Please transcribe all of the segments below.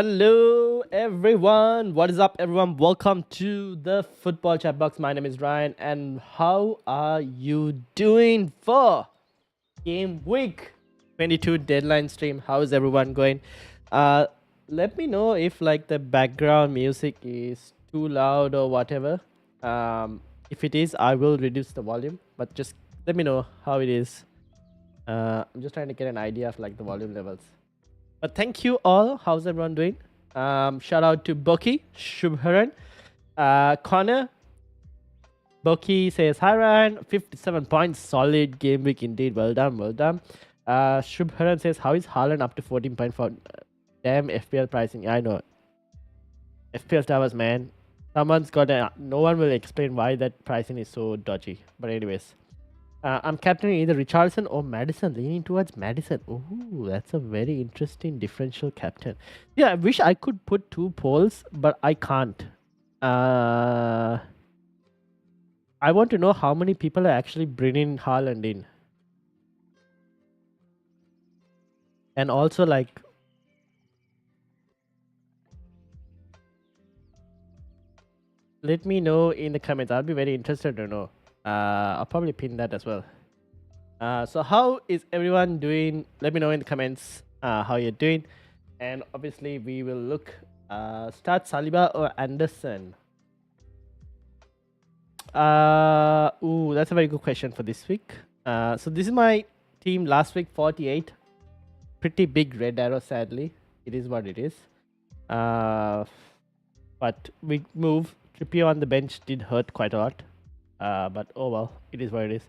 Hello everyone, what is up everyone? Welcome to the Football Chatbox. My name is Ryan and how are you doing for game week 22 deadline stream? How is everyone going? Uh let me know if like the background music is too loud or whatever. If it is, I will reduce the volume, but just let me know how it is. I'm just trying to get an idea of like the volume levels. But thank you all. How's everyone doing? Shout out to Boki, Shubharan, Connor. Boki says, hi Ryan, 57 points, solid game week indeed. Well done, well done. Shubharan says, how is Haaland up to 14.4? Damn FPL pricing. I know. FPL towers, man. Someone's got a. No one will explain why that pricing is so dodgy. But anyways. I'm captaining either Richardson or Madison, leaning towards Madison. Oh, that's a very interesting differential captain. Yeah, I wish I could put two polls, but I can't. I want to know how many people are actually bringing Haaland in. And also, like, let me know in the comments. I'll be very interested to know. I'll probably pin that as well. So how is everyone doing? Let me know in the comments how you're doing. And obviously we will look start Saliba or Anderson. That's a very good question for this week. So this is my team last week, 48. Pretty big red arrow, sadly. It is what it is. But we move. Trippier on the bench did hurt quite a lot. But oh well, it is what it is.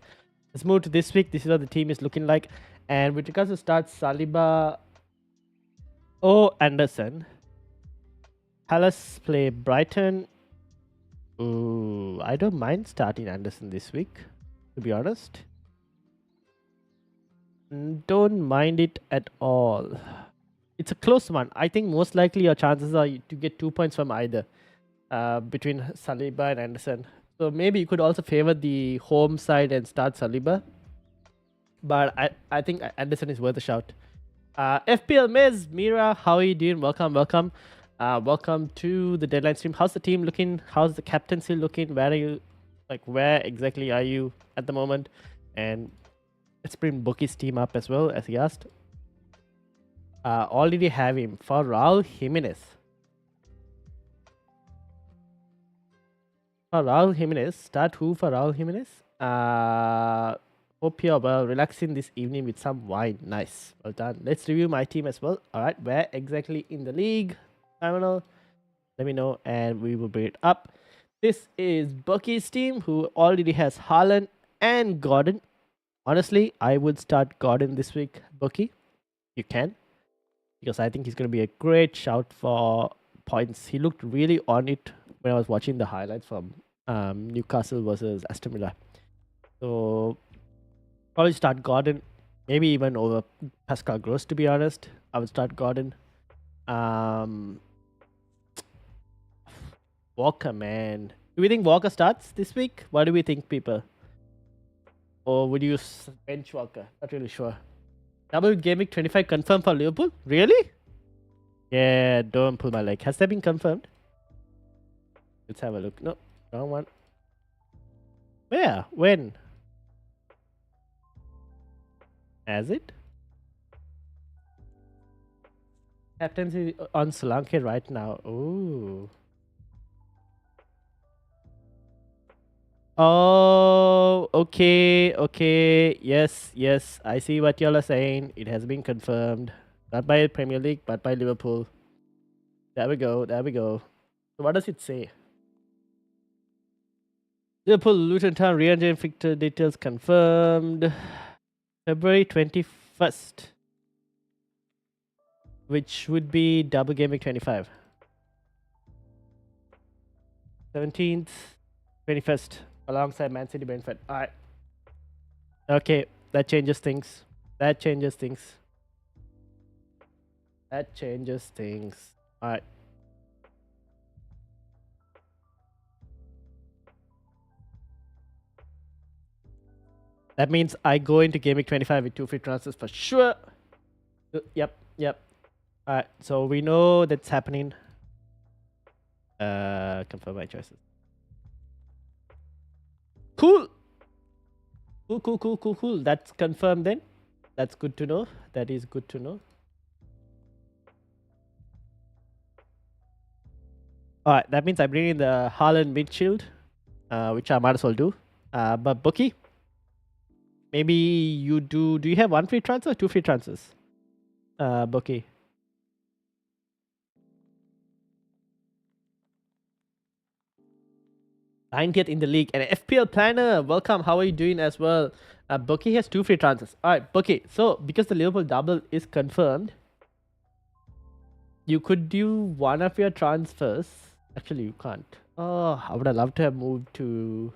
Let's move to this week. This is what the team is looking like. And with regards to start Saliba or Anderson, Palace play Brighton. Ooh, I don't mind starting Anderson this week, to be honest. Don't mind it at all. It's a close one. I think most likely your chances are to get 2 points from either between Saliba and Anderson. So maybe you could also favor the home side and start Saliba. But I think Anderson is worth a shout. FPL Miz, Mira, how are you doing? Welcome, welcome. Welcome to the deadline stream. How's the team looking? How's the captaincy looking? Where are you? Like, where exactly are you at the moment? And let's bring Bookie's team up as well, as he asked. Already have him for Raul Jimenez. For Raul Jimenez, start who for Raul Jimenez? Hope you're well, relaxing this evening with some wine. Nice, well done. Let's review my team as well. All right, where exactly in the league? Terminal. Let me know, and we will bring it up. This is Bucky's team, who already has Haaland and Gordon. Honestly, I would start Gordon this week, Bucky. You can, because I think he's going to be a great shout for points. He looked really on it when I was watching the highlights from Newcastle versus Aston Villa. So probably start Gordon, maybe even over Pascal Gross, to be honest. I would start Gordon. Walker, man. Do we think Walker starts this week? What do we think, people? Or would you bench Walker? Not really sure. Double game week 25 confirmed for Liverpool? Really? Yeah, don't pull my leg. Has that been confirmed? Let's have a look. No, wrong one. Where? When? Has it? Captaincy on Solanke right now. Ooh. Oh, okay, okay. Yes. I see what y'all are saying. It has been confirmed. Not by Premier League, but by Liverpool. There we go. So what does it say? Liverpool, Luton Town, re-engine fixture details confirmed. February 21st. Which would be double game week 25. 17th, 21st. Alongside Man City, Brentford. Alright. Okay, that changes things. Alright. That means I go into Game Week 25 with 2 free transfers for sure. Yep. Alright, so we know that's happening. Confirm my choices. Cool. Cool. That's confirmed then. That's good to know. That is good to know. Alright, that means I bring in the Haaland windshield, which I might as well do. But Bookie, maybe you do. Do you have one free transfer or two free transfers? Bookie. 90th in the league. And FPL Planner, welcome. How are you doing as well? Bookie has two free transfers. Alright, Bookie. So, because the Liverpool double is confirmed, you could do one of your transfers. Actually, you can't. Oh, I would have loved to have moved to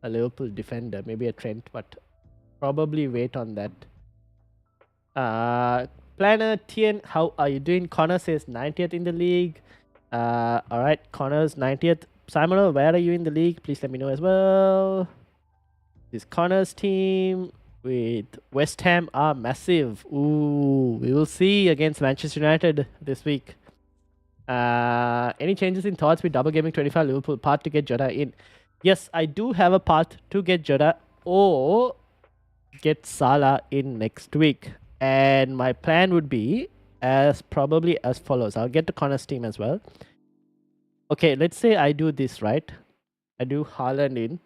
a Liverpool defender, maybe a Trent, but probably wait on that. Planner Tien, how are you doing? Connor says 90th in the league. Alright, Connor's 90th. Simon, where are you in the league? Please let me know as well. This Connor's team with West Ham are massive. Ooh, we will see against Manchester United this week. Any changes in thoughts with double gaming 25 Liverpool part to get Jota in? Yes, I do have a path to get Jota or get Salah in next week. And my plan would be probably as follows. I'll get the Connor's team as well. Okay, let's say I do this, right? I do Haaland in.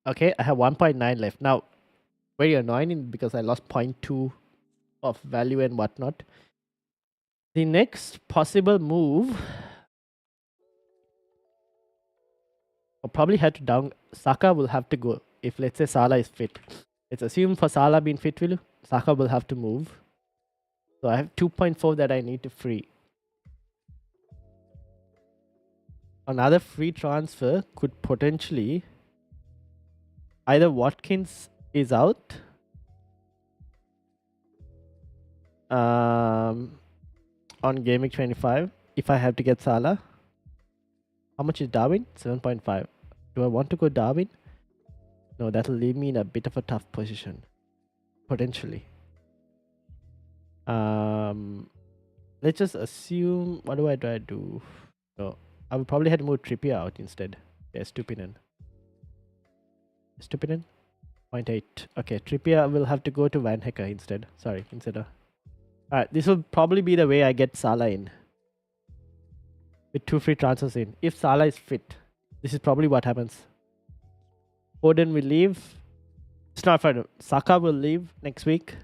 Okay, I have 1.9 left. Now, very annoying because I lost 0.2 of value and whatnot. The next possible move, I'll probably have to down. Saka will have to go if, let's say, Salah is fit. Let's assume for Salah being fit, Saka will have to move. So I have 2.4 that I need to free. Another free transfer could potentially either Watkins is out. On gameweek 25, if I have to get Salah. How much is Darwin? 7.5. Do I want to go Darwin? No, that'll leave me in a bit of a tough position. Potentially. Let's just assume. What do I try to do? No, I will probably have to move Trippier out instead. Yeah, Stupinen. 0.8. Okay, Trippier will have to go to Van Hecker instead. Sorry, instead of. Alright, this will probably be the way I get Salah in. With two free transfers in. If Salah is fit, this is probably what happens. Foden will leave. It's not fair. Saka will leave next week.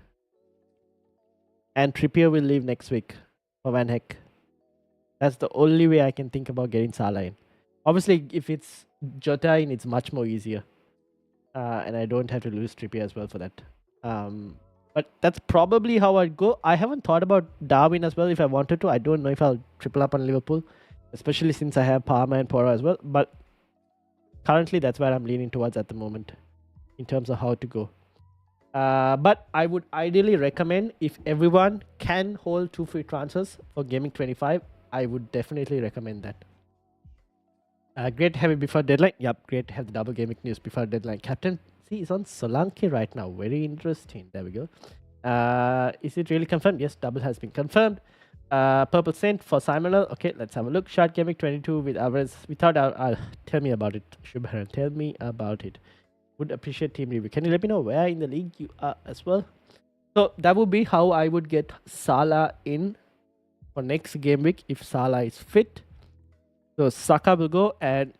And Trippier will leave next week for Van Heck. That's the only way I can think about getting Salah in. Obviously, if it's Jota in, it's much more easier. And I don't have to lose Trippier as well for that. But that's probably how I'd go. I haven't thought about Darwin as well if I wanted to. I don't know if I'll triple up on Liverpool, especially since I have Palmer and Poro as well. But currently, that's where I'm leaning towards at the moment in terms of how to go. But I would ideally recommend, if everyone can hold two free transfers for Gaming 25, I would definitely recommend that. Great to have it before deadline. Yep, great to have the double gaming news before deadline. Captain, see, is on Solanke right now. Very interesting. There we go. Is it really confirmed? Yes, double has been confirmed. Purple sent for Simon. Okay, let's have a look. Shard Gaming 22 with Alvarez. Without tell me about it, Shubharan. Tell me about it. Would appreciate team review. Can you let me know where in the league you are as well? So that would be how I would get Salah in for next game week if Salah is fit. So Saka will go, and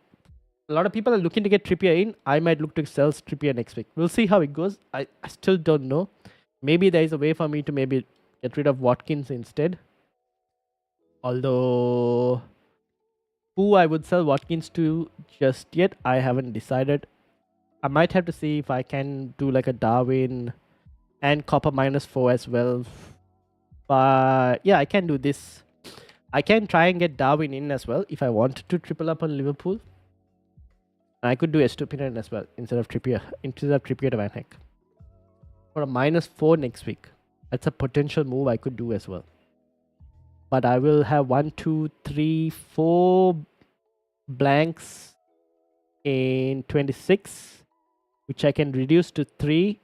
a lot of people are looking to get Trippier in. I might look to sell Trippier next week. We'll see how it goes. I still don't know. Maybe there is a way for me to maybe get rid of Watkins instead. Although, who I would sell Watkins to just yet, I haven't decided. I might have to see if I can do like a Darwin and Copper -4 as well. But yeah, I can do this. I can try and get Darwin in as well if I wanted to triple up on Liverpool. I could do Estupinian as well instead of Trippier to Van Heck. For a -4 next week. That's a potential move I could do as well. But I will have 1, 2, 3, 4 blanks in 26, which I can reduce to 3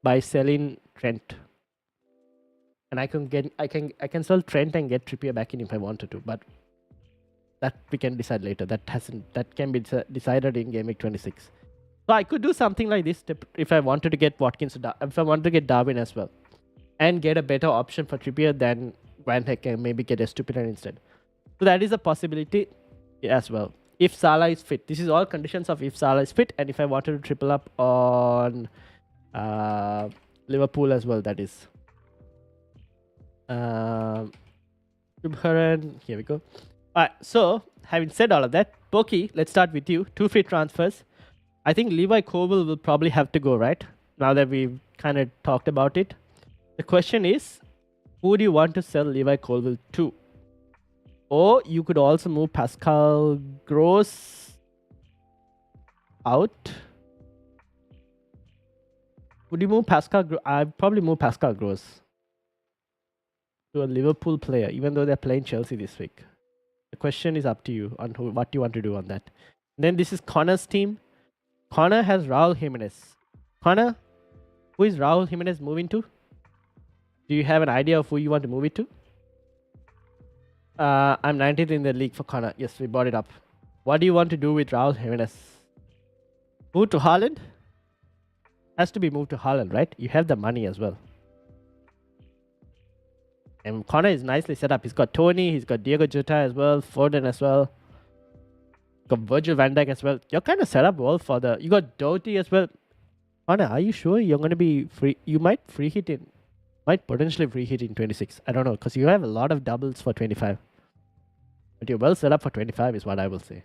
by selling Trent. and I can sell Trent and get Trippier back in if I wanted to, but that we can decide later. That can be decided in game week 26. So I could do something like this if I wanted to get Watkins, if I wanted to get Darwin as well, and get a better option for Trippier than Van Dijk, and maybe get Estupiñán instead. So that is a possibility as well. If Salah is fit, this is all conditions of if Salah is fit, and if I wanted to triple up on Liverpool as well, that is. Here we go. Alright, so having said all of that, Pokey, let's start with you. 2 free transfers. I think Levi Colwill will probably have to go, right? Now that we've kind of talked about it. The question is, who do you want to sell Levi Colwill to? Or you could also move Pascal Gross out. Would you move Pascal Gross? I'd probably move Pascal Gross to a Liverpool player, even though they're playing Chelsea this week. The question is up to you on what you want to do on that. And then this is Connor's team. Connor has Raul Jimenez. Connor, who is Raul Jimenez moving to? Do you have an idea of who you want to move it to? I'm 19th in the league for Connor. Yes, we brought it up. What do you want to do with Raul Jimenez? Move to Haaland? Has to be moved to Haaland, right? You have the money as well. And Connor is nicely set up. He's got Tony, he's got Diego Jota as well, Foden as well. Got Virgil van Dijk as well. You're kind of set up well for the... You got Doughty as well. Connor, are you sure you're going to be free? You might free hit in... Might potentially free hit in 26. I don't know, because you have a lot of doubles for 25. But you're well set up for 25 is what I will say.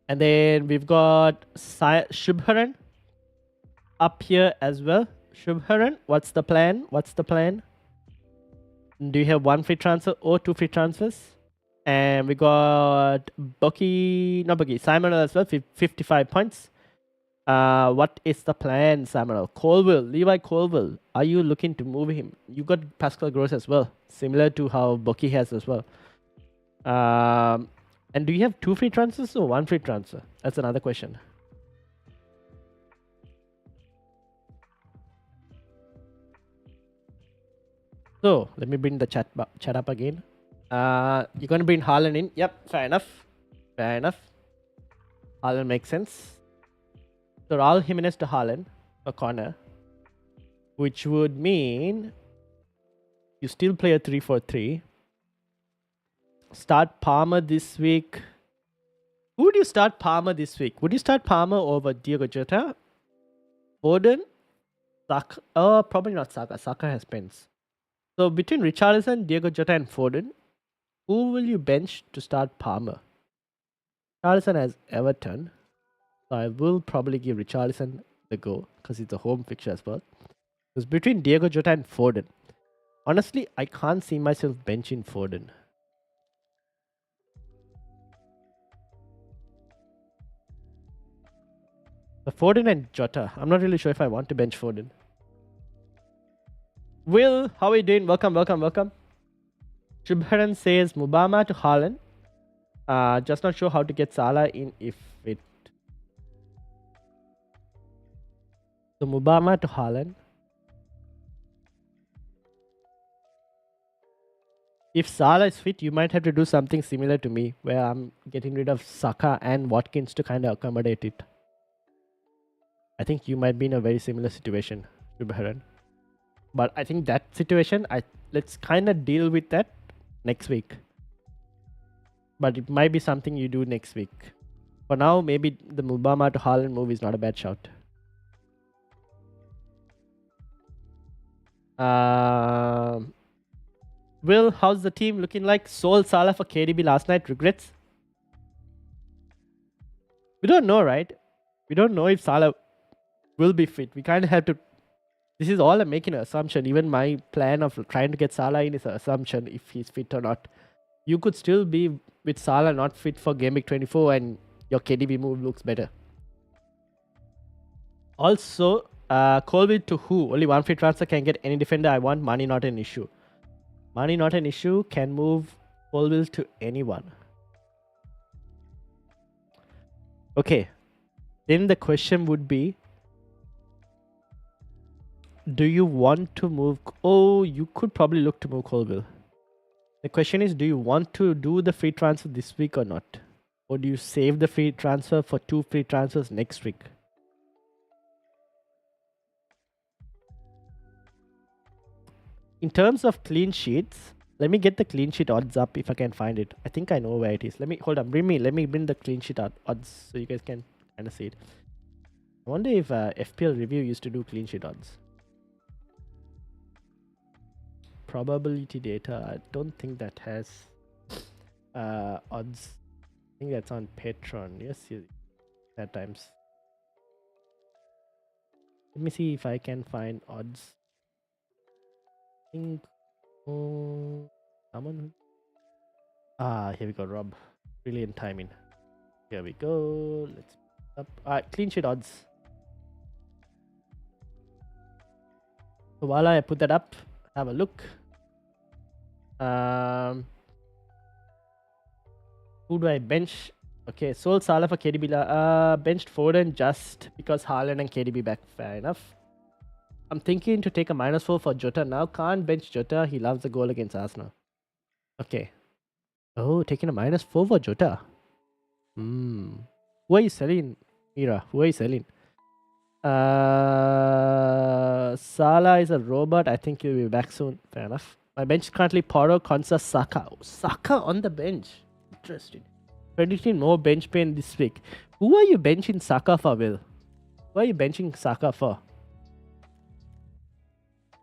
And then we've got Shubharan up here as well. Shubharan, what's the plan? What's the plan? Do you have 1 free transfer or 2 free transfers? And we got Simon as well, 55 points. What is the plan, Samuel? Colwill, Levi Colwill. Are you looking to move him? You got Pascal Gross as well, similar to how Bucky has as well. And do you have 2 free transfers or 1 free transfer? That's another question. So let me bring the chat up again. You're going to bring Haaland in. Yep, fair enough. Fair enough. Haaland makes sense. So Raul Jimenez to Haaland, a corner, which would mean you still play a 3-4-3. Start Palmer this week. Who would you start Palmer this week? Would you start Palmer over Diego Jota? Foden? Saka? Oh, probably not Saka. Saka has pens. So between Richarlison, Diego Jota and Foden, who will you bench to start Palmer? Richarlison has Everton. So I will probably give Richarlison the go because it's a home fixture as well. Because between Diego Jota and Foden, honestly, I can't see myself benching Foden. The Foden and Jota, I'm not really sure if I want to bench Foden. Will, how are you doing? Welcome. Shubharan says Mubama to Haaland. Just not sure how to get Salah in if it. So Mubama to Haaland. If Salah is fit, you might have to do something similar to me, where I'm getting rid of Saka and Watkins to kind of accommodate it. I think you might be in a very similar situation, Shubharan. But I think that situation, let's kind of deal with that next week. But it might be something you do next week. For now, maybe the Mubama to Haaland move is not a bad shot. Will, how's the team looking like? Sold Salah for KDB last night. Regrets? We don't know, right? We don't know if Salah will be fit. We kind of have to... This is all I'm making an assumption. Even my plan of trying to get Salah in is an assumption if he's fit or not. You could still be with Salah not fit for game week 24 and your KDB move looks better. Also, Colwill to who? Only 1 free transfer can get any defender I want. Money not an issue. Money not an issue. Can move Colwill to anyone. Okay. Then the question would be, Do you want to move? Oh, you could probably look to move Colville. The question is, do you want to do the free transfer this week or not? Or do you save the free transfer for 2 free transfers next week? In terms of clean sheets, let me get the clean sheet odds up if I can find it. I think I know where it is. Let me hold on. Let me bring the clean sheet odds so you guys can kind of see it. I wonder if FPL review used to do clean sheet odds. Probability data. I don't think that has odds. I think that's on Patreon. Yes, at times. Let me see if I can find odds. I think someone. Here we go, Rob. Brilliant timing. Here we go. Let's up. Clean sheet odds. So while I put that up, have a look. Who do I bench? Okay, sold Salah for KDB. Benched Foden just because Haaland and KDB back. Fair enough. I'm thinking to take a -4 for Jota now. Can't bench Jota. He loves the goal against Arsenal. Okay. Oh, taking a -4 for Jota. Who are you selling, Mira? Who are you selling? Salah is a robot. I think he'll be back soon. Fair enough. My bench is currently Porro, Konsa, Saka. Oh, Saka on the bench. Interesting. Predicting more bench pain this week. Who are you benching Saka for, Will? Who are you benching Saka for?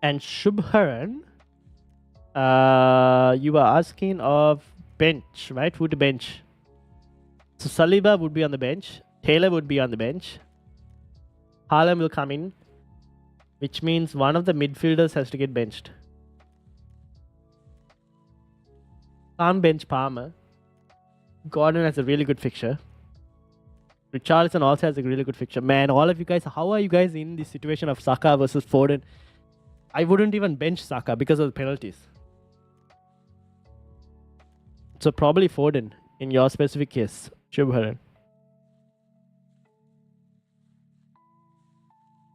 And Shubharan, you were asking of bench, right? Who to bench? So Saliba would be on the bench. Taylor would be on the bench. Haaland will come in, which means one of the midfielders has to get benched. Can't bench Palmer. Gordon has a really good fixture. Richarlison also has a really good fixture. Man, all of you guys, how are you guys in the situation of Saka versus Foden? I wouldn't even bench Saka because of the penalties. So probably Foden in your specific case, Shubharan.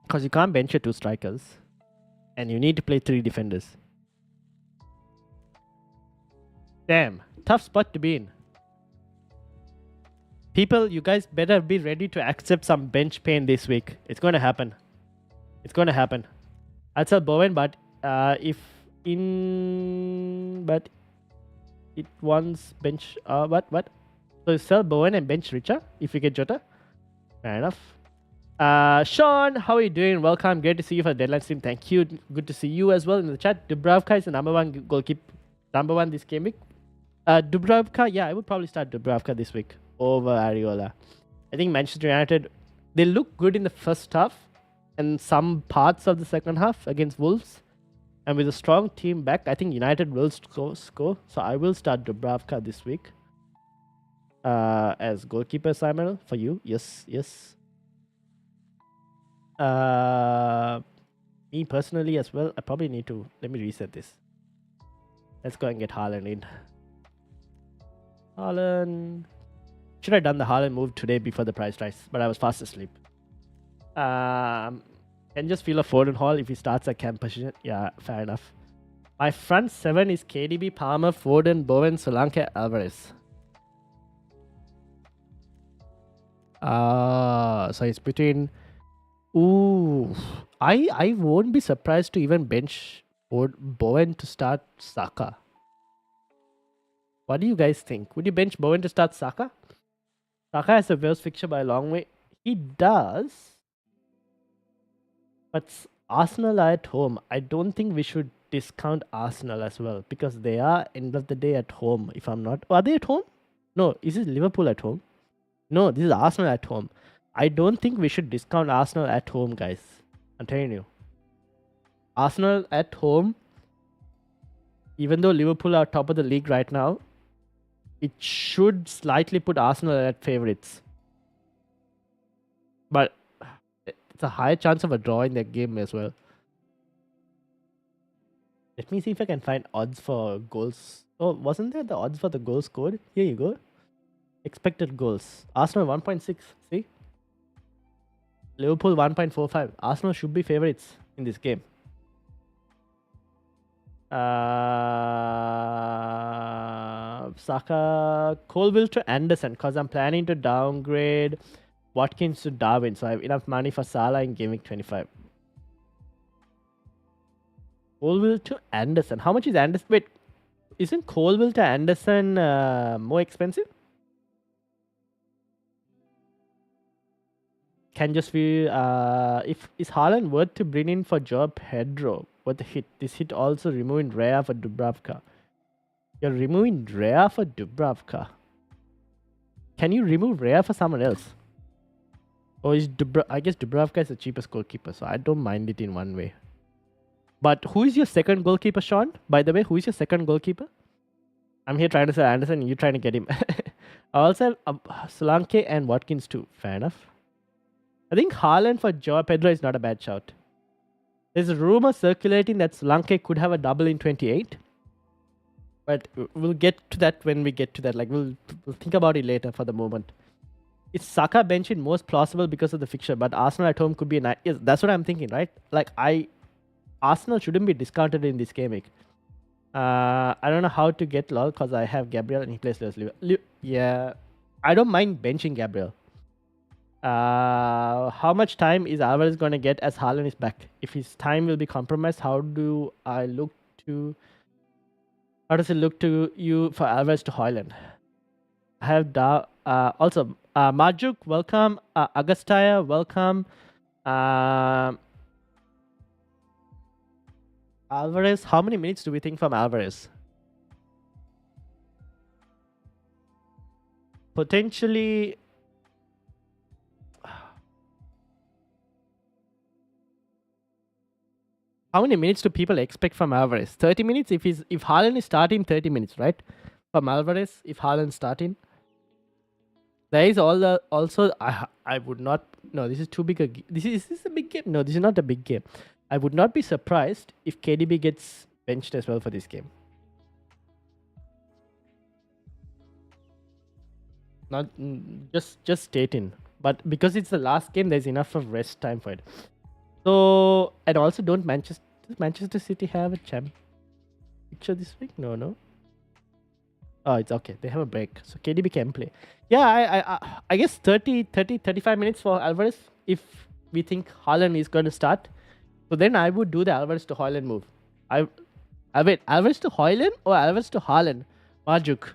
Because you can't bench your 2 strikers. And you need to play 3 defenders. Damn, tough spot to be in. People, you guys better be ready to accept some bench pain this week. It's going to happen. It's going to happen. I'd sell Bowen, but but it wants bench. What? So sell Bowen and bench Richa if you get Jota. Fair enough. Sean, how are you doing? Welcome. Great to see you for the deadline stream. Thank you. Good to see you as well in the chat. Dubravka is the #1 goalkeeper. #1 this game week. Dubravka, yeah, I would probably start Dubravka this week over Areola. I think Manchester United, they look good in the first half and some parts of the second half against Wolves. And with a strong team back, I think United will score. So I will start Dubravka this week. As goalkeeper, Simon, for you. Yes. Me personally as well, I probably need to, let me reset this. Let's go and get Haaland in. Haaland. Should have done the Haaland move today before the price rise, but I was fast asleep. Can just feel a Foden haul if he starts at camp position. Yeah, fair enough. My front 7 is KDB, Palmer, Foden, Bowen, Solanke, Alvarez. So it's between... Ooh. I won't be surprised to even bench Bowen to start Saka. What do you guys think? Would you bench Bowen to start Saka? Saka has the worst fixture by a long way. He does. But Arsenal are at home. I don't think we should discount Arsenal as well. Because they are, end of the day, at home. If I'm not... Are they at home? No, is it Liverpool at home? No, this is Arsenal at home. I don't think we should discount Arsenal at home, guys. I'm telling you. Arsenal at home, even though Liverpool are top of the league right now, it should slightly put Arsenal at favourites. But it's a high chance of a draw in that game as well. Let me see if I can find odds for goals. Oh, wasn't there the odds for the goals scored? Here you go. Expected goals. Arsenal 1.6. See? Liverpool 1.45. Arsenal should be favourites in this game. Saka, Colville to Anderson, because I'm planning to downgrade Watkins to Darwin, so I have enough money for Salah in gameweek 25. Colville to Anderson. How much is Anderson? Wait, isn't Colville to Anderson more expensive? Can just be if is Haaland worth to bring in for Joe Pedro? What the hit? This hit also removing Rhea for Dubravka. You're removing Rhea for Dubravka. Can you remove Rhea for someone else? Or is I guess Dubravka is the cheapest goalkeeper, so I don't mind it in one way. But who is your second goalkeeper, Sean? By the way, who is your second goalkeeper? I'm here trying to sell Anderson, and you're trying to get him. I also have Solanke and Watkins too. Fair enough. I think Haaland for Joao Pedro is not a bad shout. There's a rumor circulating that Solanke could have a double in 28. But we'll get to that when we get to that. Like, we'll think about it later for the moment. It's Saka benching most plausible because of the fixture, but Arsenal at home could be a nice... Yes, that's what I'm thinking, right? Like, Arsenal shouldn't be discounted in this game week. I don't know how to get lol because I have Gabriel and he plays less. Yeah, I don't mind benching Gabriel. How much time is Alvarez going to get as Haaland is back? If his time will be compromised, how do I look to... How does it look to you for Alvarez to Højlund? I have also Majuk, welcome. Agastaya, welcome. Alvarez, how many minutes do we think from Alvarez? Potentially... How many minutes do people expect from Alvarez? 30 minutes? If Haaland is starting, 30 minutes, right? From Alvarez, if Haaland is starting. There is also, I would not... No, this is too big a... Is this a big game? No, this is not a big game. I would not be surprised if KDB gets benched as well for this game. Not just stating. But because it's the last game, there's enough of rest time for it. So, and also does Manchester City have a champ picture this week? No. Oh, it's okay. They have a break. So KDB can play. Yeah, I guess 35 minutes for Alvarez if we think Haaland is going to start. So then I would do the Alvarez to Højlund move. Wait, Alvarez to Højlund or Alvarez to Haaland? Majuk.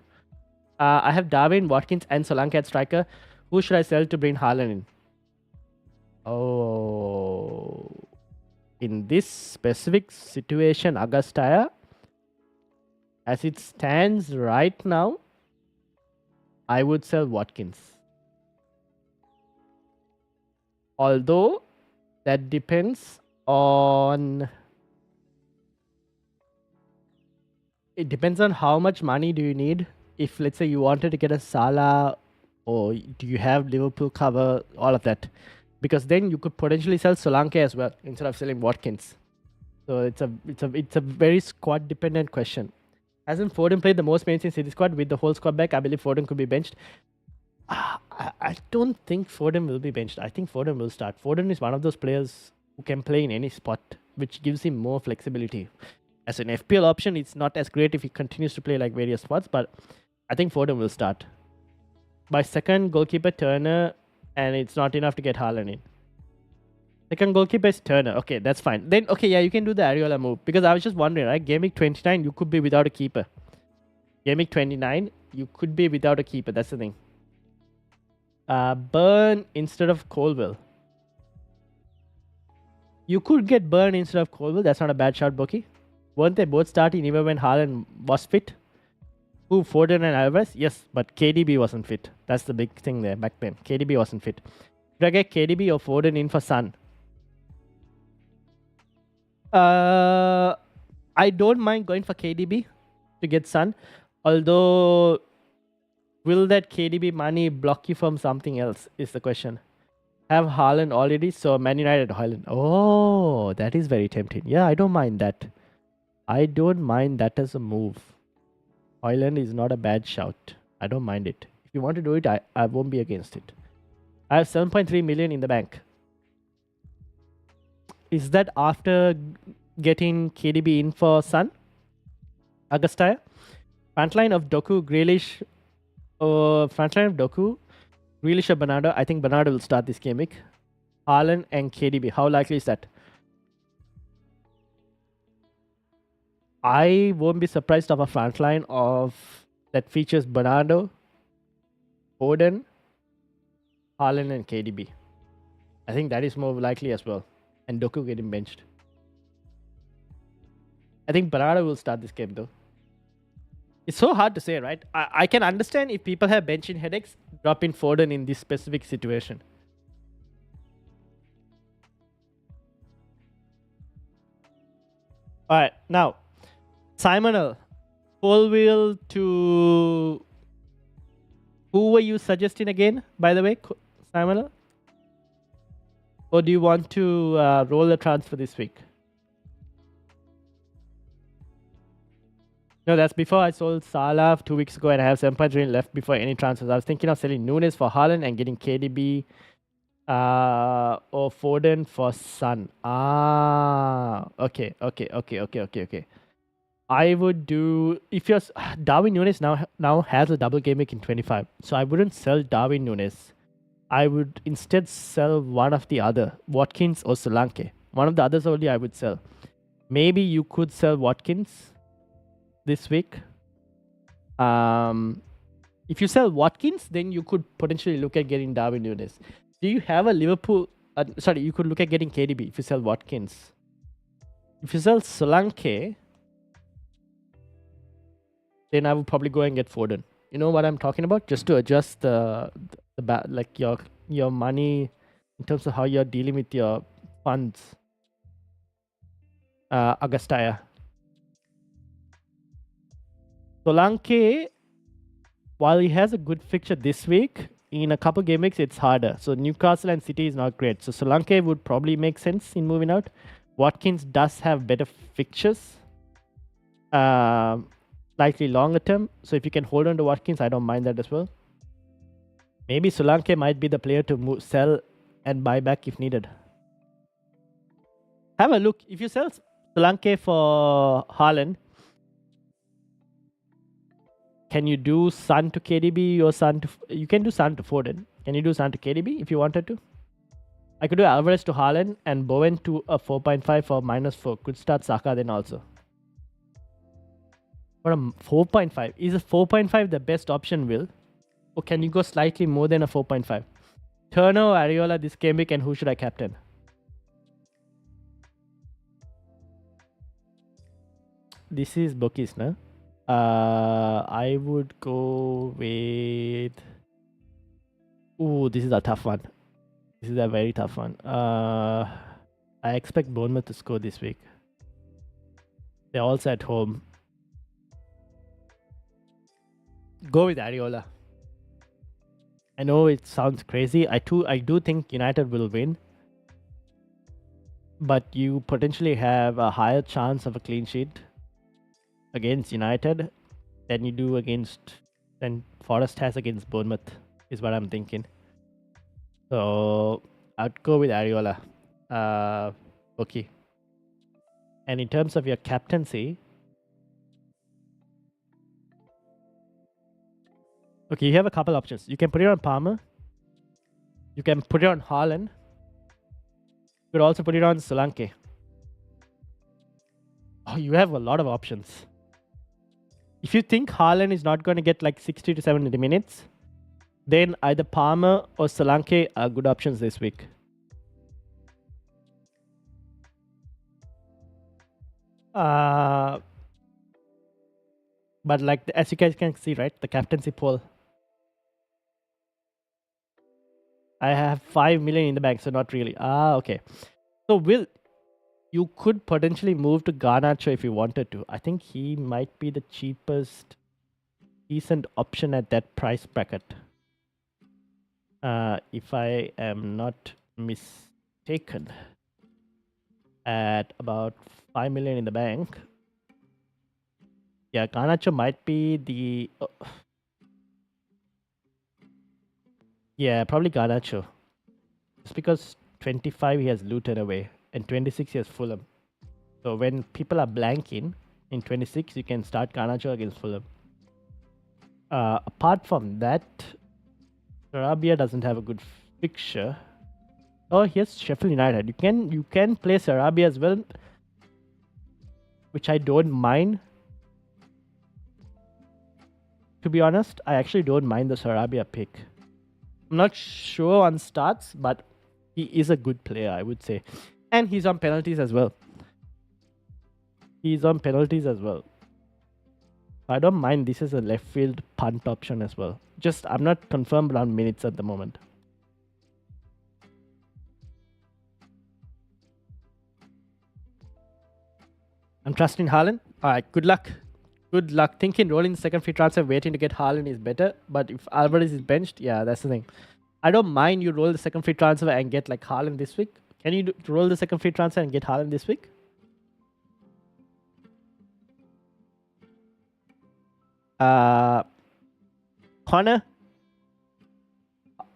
I have Darwin, Watkins and Solanke at striker. Who should I sell to bring Haaland in? Oh, in this specific situation, Agastaya, as it stands right now, I would sell Watkins. Although, that depends on... It depends on how much money do you need. If, let's say, you wanted to get a Salah, or do you have Liverpool cover, all of that. Because then you could potentially sell Solanke as well instead of selling Watkins. So it's a very squad dependent question. Hasn't Foden played the most minutes in City squad with the whole squad back? I believe Foden could be benched. I don't think Foden will be benched. I think Foden will start. Foden is one of those players who can play in any spot, which gives him more flexibility. As an FPL option, it's not as great if he continues to play like various spots, but I think Foden will start. My second goalkeeper, Turner, and it's not enough to get Haaland in. Second goalkeeper is Turner. Okay, that's fine. Then, okay, yeah, you can do the Areola move. Because I was just wondering, right? Game week 29, you could be without a keeper. Game week 29, you could be without a keeper. That's the thing. Burn instead of Colville. You could get Burn instead of Colville. That's not a bad shout, Boki. Weren't they both starting even when Haaland was fit? Who, Foden and Alvarez? Yes, but KDB wasn't fit. That's the big thing there back then. KDB wasn't fit. Should I get KDB or Foden in for Son? I don't mind going for KDB to get Son. Although, will that KDB money block you from something else is the question. Have Haaland already, so Man United Haaland. Oh, that is very tempting. Yeah, I don't mind that. I don't mind that as a move. Højlund is not a bad shout. I don't mind it. If you want to do it, I won't be against it. I have 7.3 million in the bank. Is that after getting KDB in for Son? Agastaya. Frontline of Doku, Grealish. Frontline of Doku, Grealish or Bernardo. I think Bernardo will start this game week. Haaland and KDB. How likely is that? I won't be surprised of a frontline of that features Bernardo, Foden, Haaland, and KDB. I think that is more likely as well. And Doku getting benched. I think Bernardo will start this game though. It's so hard to say, right? I can understand if people have benching headaches, drop in Foden in this specific situation. All right, now, Simonal, Colville to... Who were you suggesting again, by the way, Simonal? Or do you want to roll the transfer this week? No, that's before I sold Salah 2 weeks ago and I have 7.3 left before any transfers. I was thinking of selling Nunes for Haaland and getting KDB or Foden for Son. Okay. I would do, if you're, Darwin Nunes now has a double game week in 25. So I wouldn't sell Darwin Nunes. I would instead sell one of the other, Watkins or Solanke. One of the others only I would sell. Maybe you could sell Watkins this week. If you sell Watkins, then you could potentially look at getting Darwin Nunes. Do you have a Liverpool? You could look at getting KDB if you sell Watkins. If you sell Solanke, then I would probably go and get Foden. You know what I'm talking about? Just to adjust like your money in terms of how you're dealing with your funds. Agastaya. Solanke, while he has a good fixture this week, in a couple game weeks it's harder. So Newcastle and City is not great. So Solanke would probably make sense in moving out. Watkins does have better fixtures, slightly longer term. So if you can hold on to Watkins, I don't mind that as well. Maybe Solanke might be the player to sell and buy back if needed. Have a look. If you sell Solanke for Haaland, can you do Son to KDB or Son to... You can do Son to Foden. Can you do Son to KDB if you wanted to? I could do Alvarez to Haaland and Bowen to a 4.5 for -4. Could start Saka then also. For a 4.5. Is a 4.5 the best option, Will? Or can you go slightly more than a 4.5? Turner, Areola this game week, and who should I captain? This is bookies, no? I would go with... Ooh, this is a tough one. This is a very tough one. I expect Bournemouth to score this week. They're also at home. Go with Areola. I know it sounds crazy. I do think United will win. But you potentially have a higher chance of a clean sheet against United than you do than Forest has against Bournemouth, is what I'm thinking. So I'd go with Areola. Okay. And in terms of your captaincy, okay, you have a couple options. You can put it on Palmer. You can put it on Haaland. You could also put it on Solanke. Oh, you have a lot of options. If you think Haaland is not going to get like 60 to 70 minutes, then either Palmer or Solanke are good options this week. But like as you guys can see, right, the captaincy pool, I have 5 million in the bank, so not really. Okay. So Will, you could potentially move to Garnacho if you wanted to. I think he might be the cheapest decent option at that price bracket. If I am not mistaken, at about 5 million in the bank. Yeah, Garnacho might be the... Yeah, probably Garnacho. Just because 25 he has Luton away and 26 he has Fulham. So when people are blanking, In 26, you can start Garnacho against Fulham. Apart from that, Sarabia doesn't have a good fixture. Oh, here's Sheffield United. You can play Sarabia as well, which I don't mind. To be honest, I actually don't mind the Sarabia pick. I'm not sure on starts, but he is a good player, I would say. And he's on penalties as well. I don't mind this is a left field punt option as well. Just, I'm not confirmed on minutes at the moment. I'm trusting Haaland. All right, good luck. Good luck. Thinking rolling the second free transfer, waiting to get Haaland is better. But if Alvarez is benched, yeah, that's the thing. I don't mind you roll the second free transfer and get like Haaland this week. Can you roll the second free transfer and get Haaland this week? Connor,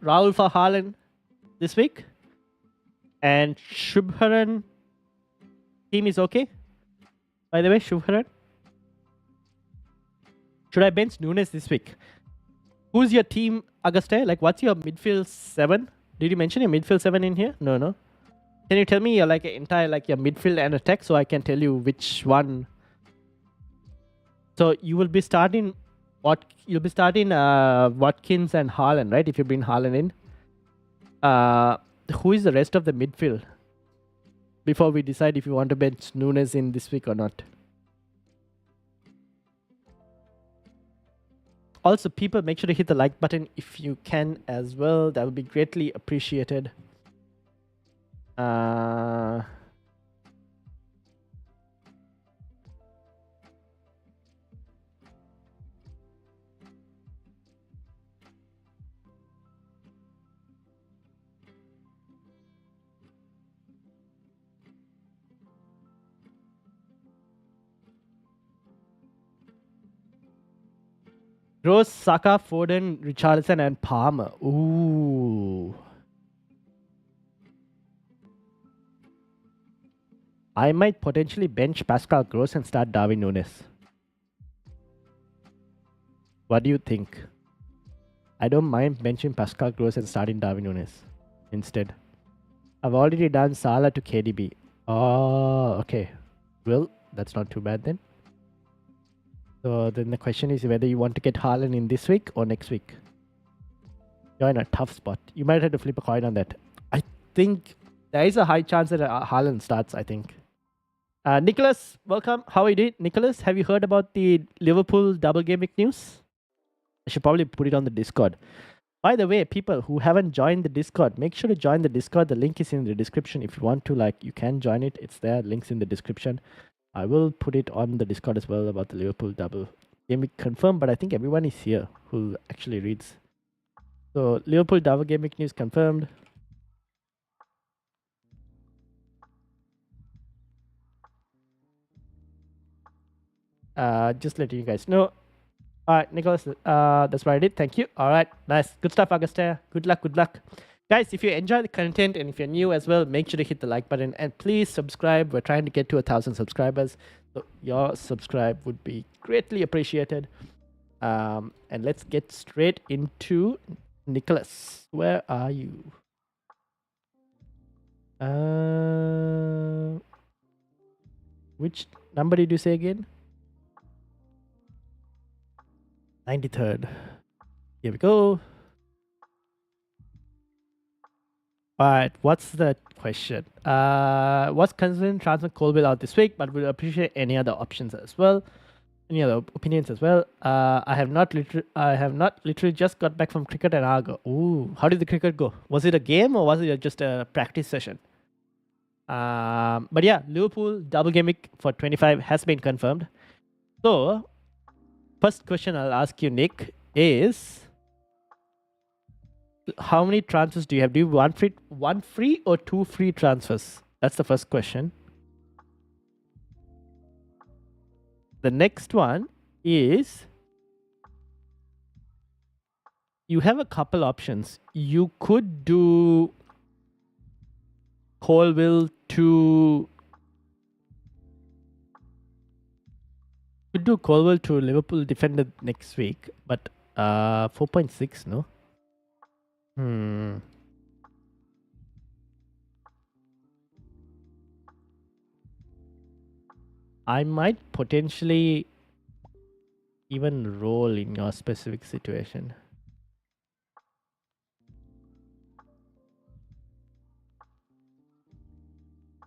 Rahul for Haaland this week. And Shubharan team is okay. By the way, Shubharan. Should I bench Nunes this week? Who's your team, Auguste? Like, what's your midfield 7? Did you mention your midfield 7 in here? No. Can you tell me your like entire like your midfield and attack so I can tell you which one? So you will be starting Watkins and Haaland, right? If you bring Haaland in. Who is the rest of the midfield? Before we decide if you want to bench Nunes in this week or not. Also, people, make sure to hit the like button if you can as well. That would be greatly appreciated. Rose, Saka, Foden, Richarlison, and Palmer. Ooh. I might potentially bench Pascal Gross and start Darwin Núñez. What do you think? I don't mind benching Pascal Gross and starting Darwin Núñez instead. I've already done Salah to KDB. Oh, okay. Well, that's not too bad then. So then the question is whether you want to get Haaland in this week or next week. You're in a tough spot. You might have to flip a coin on that. I think there is a high chance that Haaland starts, I think. Nicholas, welcome. How are you doing? Nicholas, have you heard about the Liverpool double game week news? I should probably put it on the Discord. By the way, people who haven't joined the Discord, make sure to join the Discord. The link is in the description. If you want to, like, you can join it. It's there. Links in the description. I will put it on the Discord as well about the Liverpool double game week confirmed, but I think everyone is here who actually reads. So Liverpool double game week news confirmed. Just letting you guys know. All right, Nicholas, that's what I did. Thank you. All right, nice. Good stuff, Augusta. Good luck, good luck. Guys, if you enjoy the content and if you're new as well, make sure to hit the like button and please subscribe. We're trying to get to 1,000 subscribers. So your subscribe would be greatly appreciated. And let's get straight into Nicholas. Where are you? Which number did you say again? 93rd. Here we go. Alright, what's the question? What's considering transfer Colville out this week, but we'll appreciate any other options as well. Any other opinions as well. I have not literally just got back from cricket an hour ago. Ooh, how did the cricket go? Was it a game or was it just a practice session? But yeah, Liverpool double game week for 25 has been confirmed. So, first question I'll ask you, Nick, is how many transfers do you have? Do you have one free or 2 free transfers? That's the first question. The next one is you have a couple options. You could do Colville to could do Colwell to Liverpool defender next week, but 4.6, no? I might potentially even roll in your specific situation.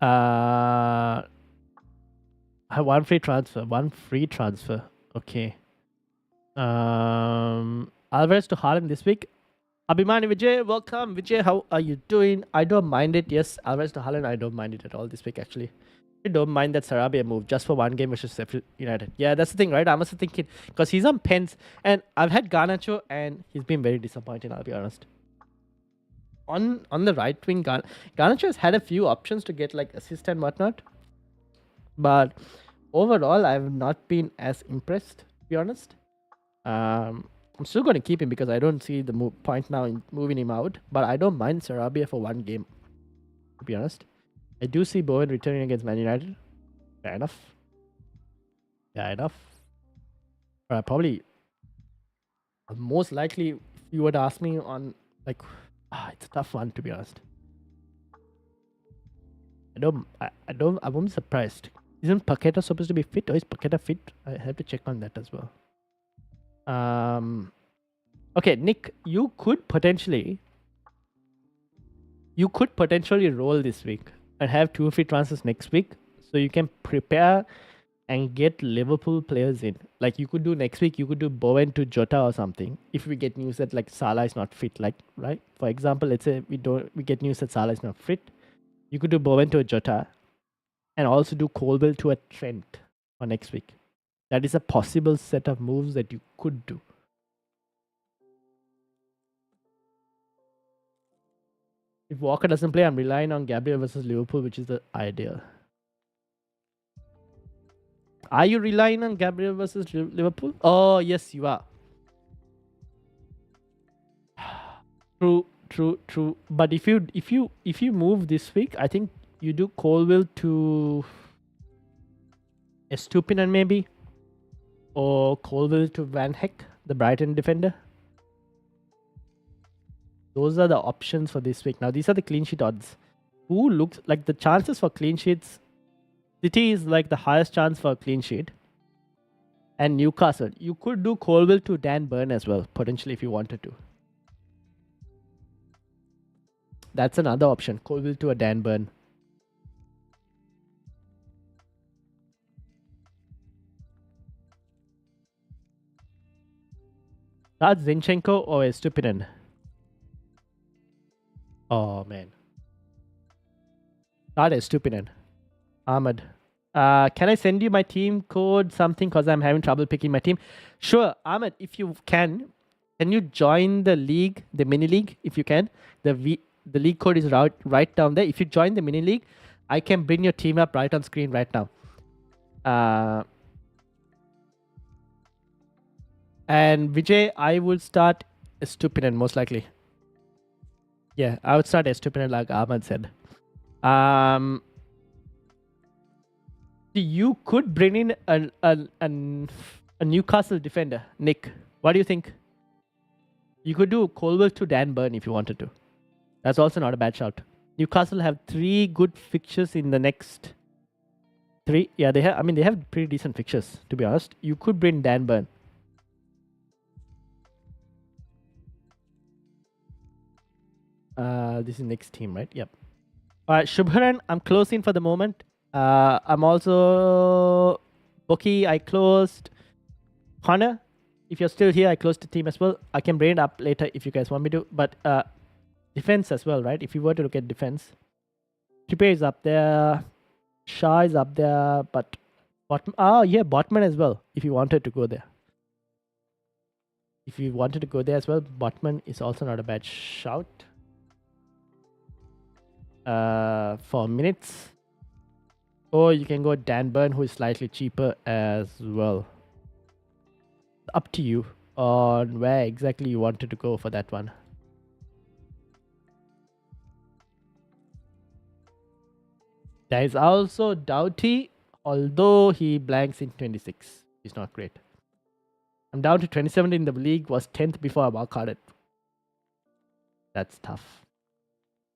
I have one free transfer. Okay. Alvarez to Haaland this week. Abhimani Vijay, welcome. Vijay, how are you doing? I don't mind it. Yes, Alvarez to Haaland, I don't mind it at all this week, actually. I don't mind that Sarabia move just for one game versus Sheffield United. Yeah, that's the thing, right? I'm also thinking, because he's on pens, and I've had Garnacho, and he's been very disappointing, I'll be honest. On the right wing, Garnacho has had a few options to get like assist and whatnot, but overall, I've not been as impressed, to be honest. I'm still going to keep him because I don't see the point now in moving him out, but I don't mind Sarabia for one game, to be honest. I do see Bowen returning against Man United. Fair enough. Fair enough. But probably, most likely, if you were to ask me on, like, it's a tough one, to be honest. I won't be surprised. Isn't Paqueta supposed to be fit, or is Paqueta fit? I have to check on that as well. Okay, Nick, you could potentially roll this week and have 2 free transfers next week, so you can prepare and get Liverpool players in. Like, you could do next week, you could do Bowen to Jota or something. If we get news that like Salah is not fit, like, right? For example, let's say we get news that Salah is not fit, you could do Bowen to a Jota, and also do Colwell to a Trent for next week. That is a possible set of moves that you could do. If Walker doesn't play, I'm relying on Gabriel versus Liverpool, which is the ideal. Are you relying on Gabriel versus Liverpool? Oh, yes, you are. True. But if you move this week, I think you do Colwell to Estupinan maybe, or Colwell to Van Heck, the Brighton defender. Those are the options for this week. Now, these are the clean sheet odds. Who looks like the chances for clean sheets? City is like the highest chance for a clean sheet. And Newcastle. You could do Colwell to Dan Burn as well, potentially, if you wanted to. That's another option. Colwell to a Dan Burn. That's Zinchenko or Estupinan. Oh, man. That is Estupinan. Ahmed. Can I send you my team code something because I'm having trouble picking my team? Sure, Ahmed, if you can you join the league, the mini league, if you can? The league code is right down there. If you join the mini league, I can bring your team up right on screen right now. And Vijay, I would start Estupinan most likely. Yeah, I would start Estupinan like Ahmed said. You could bring in a Newcastle defender, Nick. What do you think? You could do Colwell to Dan Burn if you wanted to. That's also not a bad shout. Newcastle have 3 good fixtures in the next 3. Yeah, they have pretty decent fixtures, to be honest. You could bring Dan Burn. This is next team, right? Yep. All right, Shubharan, I'm closing for the moment. I'm also Boki. I closed. Connor, if you're still here, I closed the team as well. I can bring it up later if you guys want me to. But defense as well, right? If you were to look at defense, Trippier is up there. Shah is up there, but Botman as well. If you wanted to go there. If you wanted to go there as well, Botman is also not a bad shout. For minutes. Or you can go Dan Burn, who is slightly cheaper as well. Up to you on where exactly you wanted to go for that one. There is also Doughty, although he blanks in 26. He's not great. I'm down to 27 in the league, was 10th before I wildcarded. That's tough.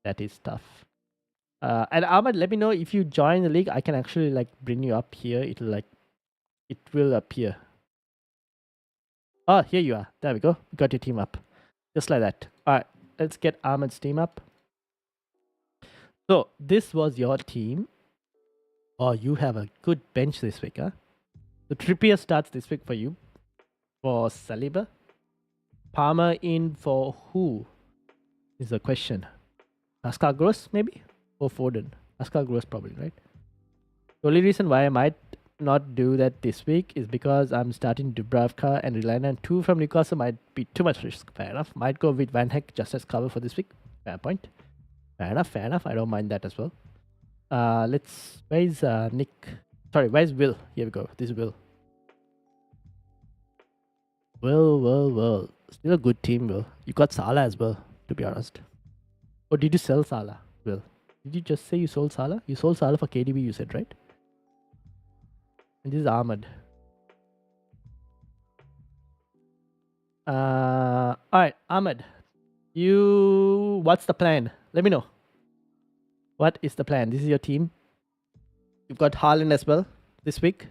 That is tough. And Ahmad, let me know if you join the league. I can actually like bring you up here. It will appear. Oh, here you are. There we go. Got your team up. Just like that. All right, let's get Ahmed's team up. So this was your team. Oh, you have a good bench this week, huh? So Trippier starts this week for you. For Saliba. Palmer in for who? Is the question. Pascal Gross, maybe? Or Foden? Pascal Gross, probably, right? The only reason why I might not do that this week is because I'm starting Dubravka and Relina, and 2 from Newcastle might be too much risk. Fair enough. Might go with Van Heck just as cover for this week. Fair point. Fair enough. Fair enough. I don't mind that as well. Where's Nick? Sorry, where's Will? Here we go. This is Will. Will. Still a good team, Will. You got Salah as well, to be honest. Or did you sell Salah, Will? Did you just say you sold Salah? You sold Salah for KDB, you said, right? And this is Ahmed. Alright, Ahmed. What's the plan? Let me know. What is the plan? This is your team. You've got Haaland as well this week.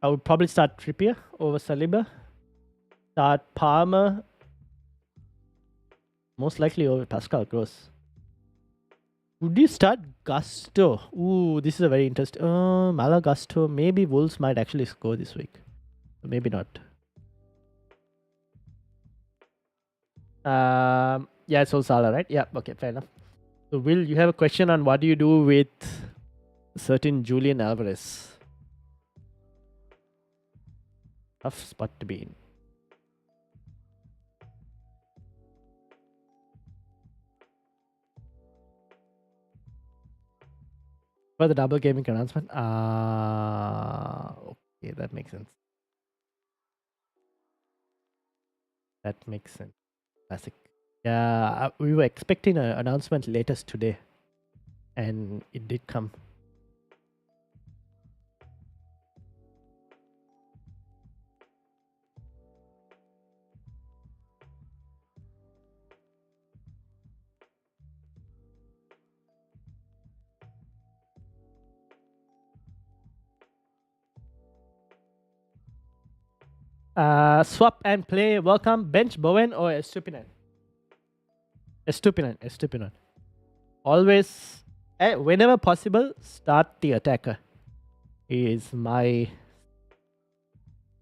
I would probably start Trippier over Saliba. Start Palmer. Most likely over Pascal Gross. Would you start Gusto? Ooh, this is a very interesting. Mala Gusto. Maybe Wolves might actually score this week. Maybe not. Yeah, it's all Salah, right? Yeah, okay, fair enough. So, Will, you have a question on what do you do with certain Julian Alvarez? Tough spot to be in. For the double gaming announcement? Okay, that makes sense. That makes sense. Classic. Yeah, we were expecting an announcement latest today, and it did come. Swap and play. Welcome. Bench Bowen or Estupinan? Estupinan. Always, whenever possible, start the attacker. Is my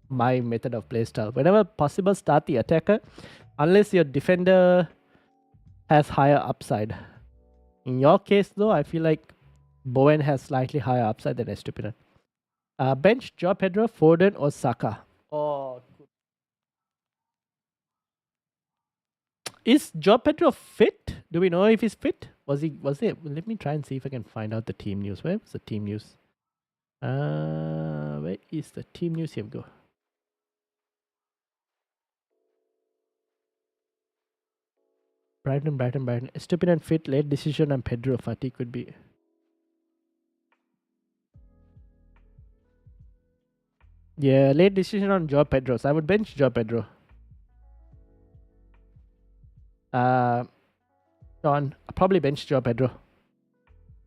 method of playstyle. Whenever possible, start the attacker, unless your defender has higher upside. In your case, though, I feel like Bowen has slightly higher upside than Estupinan. Bench Joe Pedro, Foden, or Saka? Oh, is Joe Pedro fit? Do we know if he's fit? Was he? Let me try and see if I can find out the team news. Where was the team news? Where is the team news? Here we go. Brighton. Estupinan fit, late decision, and Pedro Fati could be. Yeah, late decision on Joe Pedro. So I would bench Joe Pedro. Sean, probably bench Joe Pedro.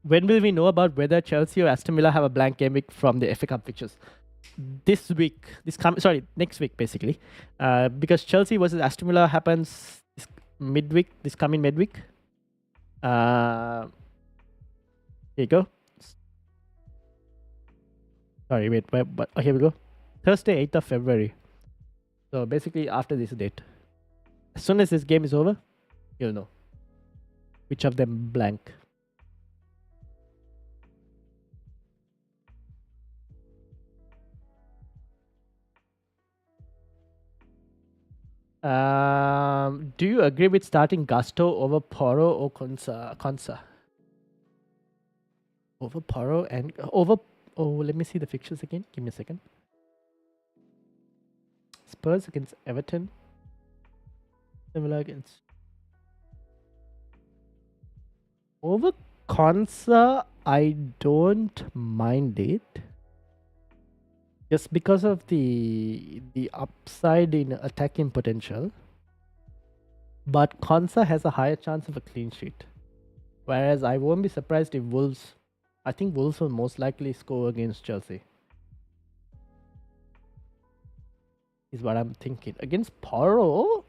When will we know about whether Chelsea or Aston Villa have a blank game week from the FA Cup fixtures? This week. Next week, basically. Because Chelsea versus Aston Villa happens this coming midweek. Here you go. Sorry, wait. Here we go. Thursday, 8th of February. So basically after this date. As soon as this game is over, you'll know which of them blank. Do you agree with starting Gusto over Porro or Konsa? Over Porro and over. Oh, let me see the fixtures again. Give me a second. Spurs against Everton. Similar against. Over Konsa, I don't mind it. Just because of the upside in attacking potential. But Konsa has a higher chance of a clean sheet. Whereas I won't be surprised if Wolves, I think Wolves will most likely score against Chelsea. Is what I'm thinking. Against Porro,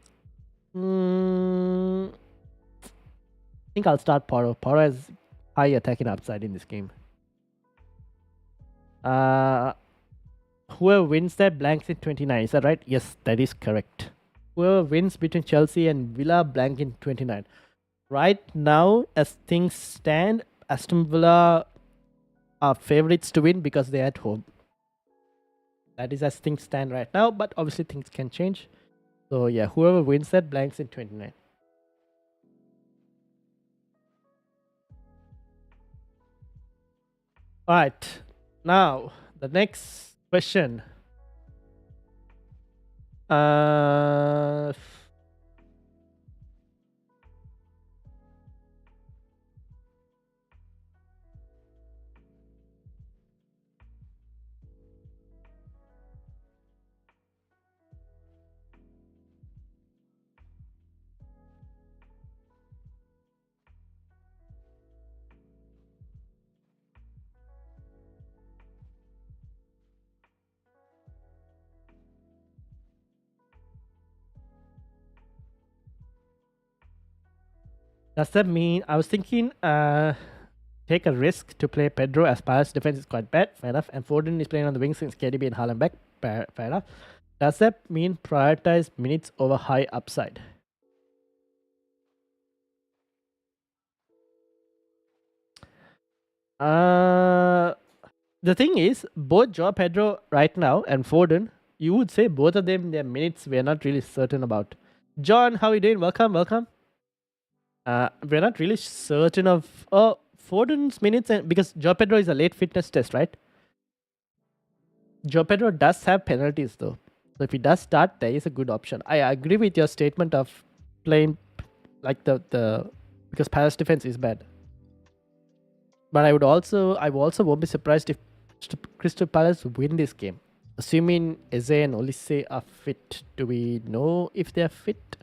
I think I'll start Porro. Porro has high attacking upside in this game. Whoever wins that blanks in 29. Is that right? Yes, that is correct. Whoever wins between Chelsea and Villa blank in 29. Right now, as things stand, Aston Villa are favorites to win because they're at home. That is as things stand right now, but obviously things can change. So yeah, whoever wins that blanks in 29. Alright, now the next question. Does that mean I was thinking take a risk to play Pedro as Palace defense is quite bad, fair enough. And Foden is playing on the wing since KDB and Haaland back, fair enough. Does that mean prioritize minutes over high upside? The thing is, both Joao Pedro right now and Foden, you would say both of them, their minutes we're not really certain about. John, how are you doing? Welcome, welcome. We're not really certain of Foden's minutes, and because Joao Pedro is a late fitness test, right? Joao Pedro does have penalties though. So if he does start, there is a good option. I agree with your statement of playing like the because Palace defense is bad. But I also won't be surprised if Crystal Palace win this game. Assuming Eze and Olise are fit. Do we know if they're fit?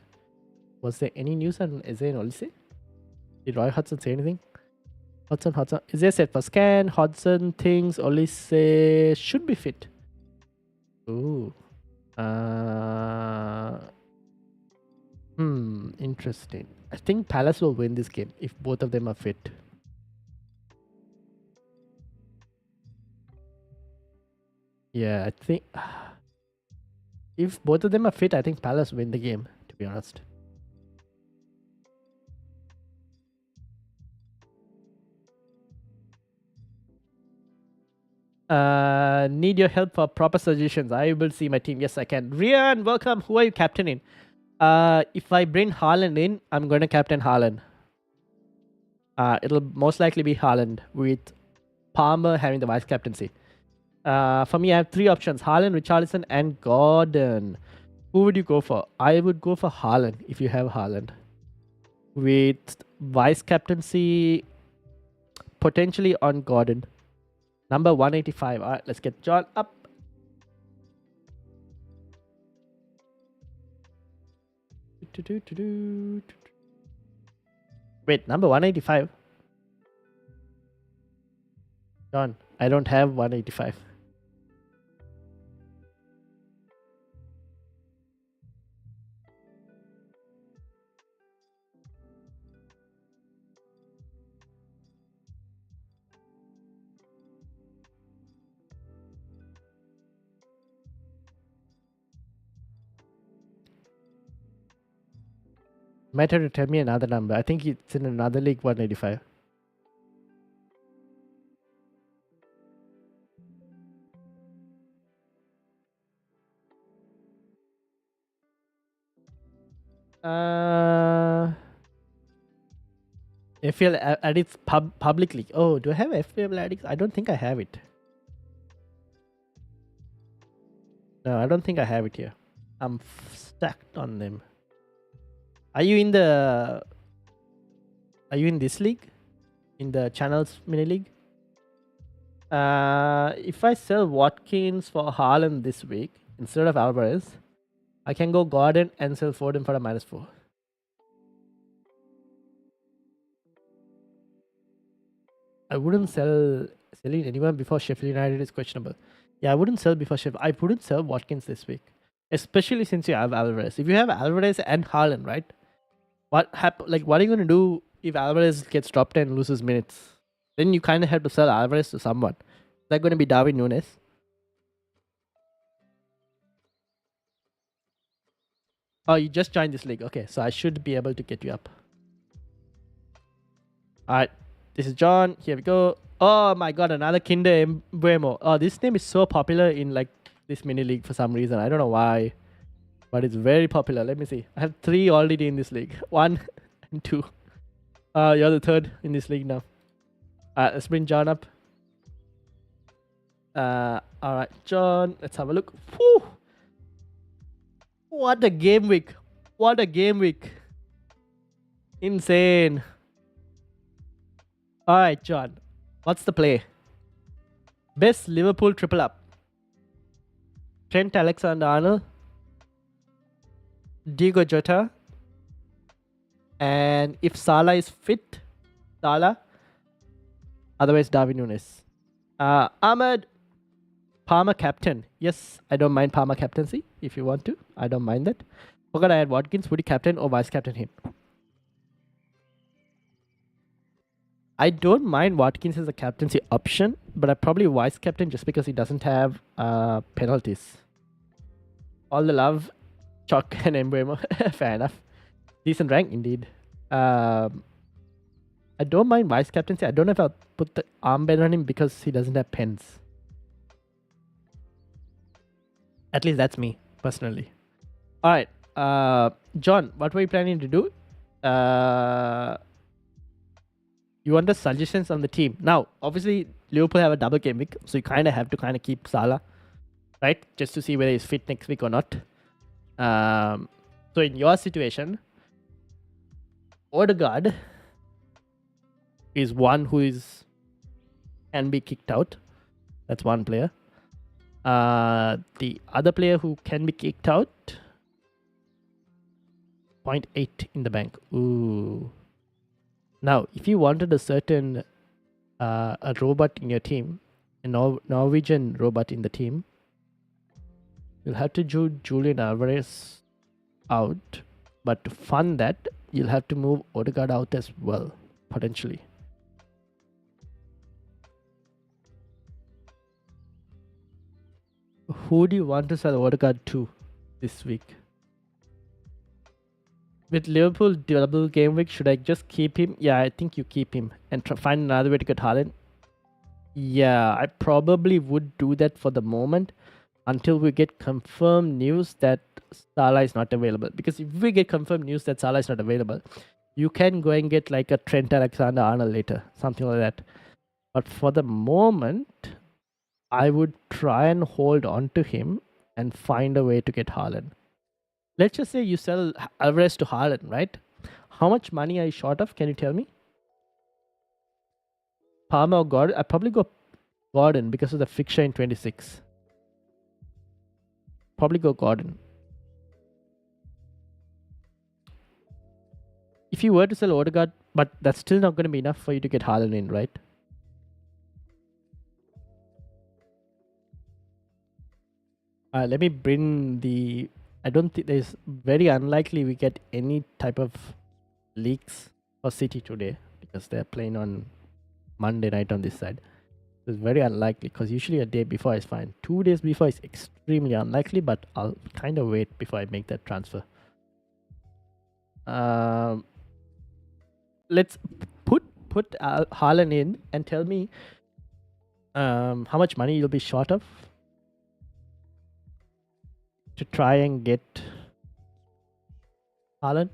Was there any news on Eze and Olise? Did Roy Hodgson say anything? Hodgson. Eze said for scan. Hodgson thinks Olise should be fit. Ooh. Interesting. I think Palace will win this game if both of them are fit. Yeah, I think if both of them are fit, I think Palace win the game, to be honest. Need your help for proper suggestions. I will see my team. Yes, I can. Rian, welcome. Who are you captaining? If I bring Haaland in, I'm going to captain Haaland. It'll most likely be Haaland with Palmer having the vice captaincy. For me, I have three options: Haaland, Richarlison, and Gordon. Who would you go for? I would go for Haaland if you have Haaland. With vice captaincy potentially on Gordon. Number 185. All right, let's get John up. Wait, number 185? John, I don't have 185. Might have to tell me another number. I think it's in another league, 185. FPL Addicts publicly. Oh, do I have FPL Addicts? I don't think I have it. No, I don't think I have it here. I'm stacked on them. Are you in this league? in the channels mini league. If I sell Watkins for Haaland this week instead of Alvarez, I can go Gordon and sell Foden for a -4. I wouldn't selling anyone before Sheffield United is questionable. Yeah, I wouldn't sell before Sheffield. I wouldn't sell Watkins this week, especially since you have Alvarez. If you have Alvarez and Haaland, right? What are you gonna do if Alvarez gets dropped and loses minutes? Then you kind of have to sell Alvarez to someone. Is that going to be Darwin Nunes? Oh, you just joined this league. Okay, so I should be able to get you up. All right, this is John. Here we go. Oh my god, another Kinder Embuemo. Oh, this name is so popular in like this mini league for some reason. I don't know why, but it's very popular. Let me see. I have 3 already in this league. 1 and 2. You're the 3rd in this league now. Let's bring John up. All right, John. Let's have a look. Whew. What a game week! What a game week! Insane. All right, John. What's the play? Best Liverpool triple up. Trent Alexander-Arnold, Diego Jota, and if Salah is fit, Salah. Otherwise, Darwin Nunes. Ahmed, Palmer captain. Yes, I don't mind Palmer captaincy if you want to. I don't mind that. Forgot I had Watkins. Would you captain or vice captain him? I don't mind Watkins as a captaincy option, but I probably vice captain just because he doesn't have penalties. All the love, Chalk and Embuemo. Fair enough. Decent rank indeed. I don't mind vice captaincy. I don't know if I'll put the armband on him because he doesn't have pens. At least that's me, personally. Alright. John, what were you planning to do? You want the suggestions on the team. Now, obviously, Liverpool have a double game week, so you kind of have to keep Salah, right? Just to see whether he's fit next week or not. So in your situation, Odegaard is one who can be kicked out. That's one player. The other player who can be kicked out, 0.8 in the bank. Ooh. Now, if you wanted a certain a robot in your team, a Norwegian robot in the team, you'll have to do Julian Alvarez out. But to fund that, you'll have to move Odegaard out as well, potentially. Who do you want to sell Odegaard to this week? With Liverpool double game week, should I just keep him? Yeah, I think you keep him and find another way to get Haaland. Yeah, I probably would do that for the moment until we get confirmed news that Salah is not available. Because if we get confirmed news that Salah is not available, you can go and get like a Trent Alexander-Arnold later, something like that. But for the moment, I would try and hold on to him and find a way to get Haaland. Let's just say you sell Alvarez to Haaland, right? How much money are you short of? Can you tell me? Palmer or Gordon? I probably go Gordon because of the fixture in 26. Probably go Gordon. If you were to sell Odegaard, but that's still not going to be enough for you to get Haaland in, right? Let me bring the... I don't think there's very unlikely we get any type of leaks for City today because they're playing on Monday night on this side. It's very unlikely because usually a day before is fine. 2 days before is extremely unlikely, but I'll kind of wait before I make that transfer. Let's put Haaland in and tell me how much money you'll be short of to try and get Haaland.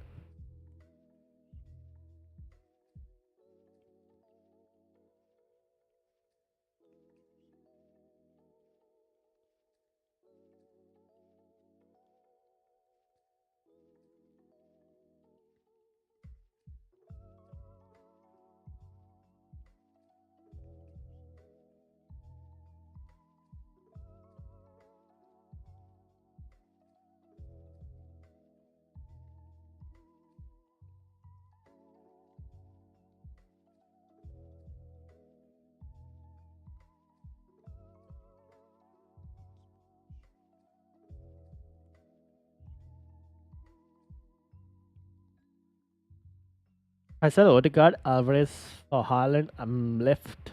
I sell Odegaard, Alvarez for Haaland. I'm left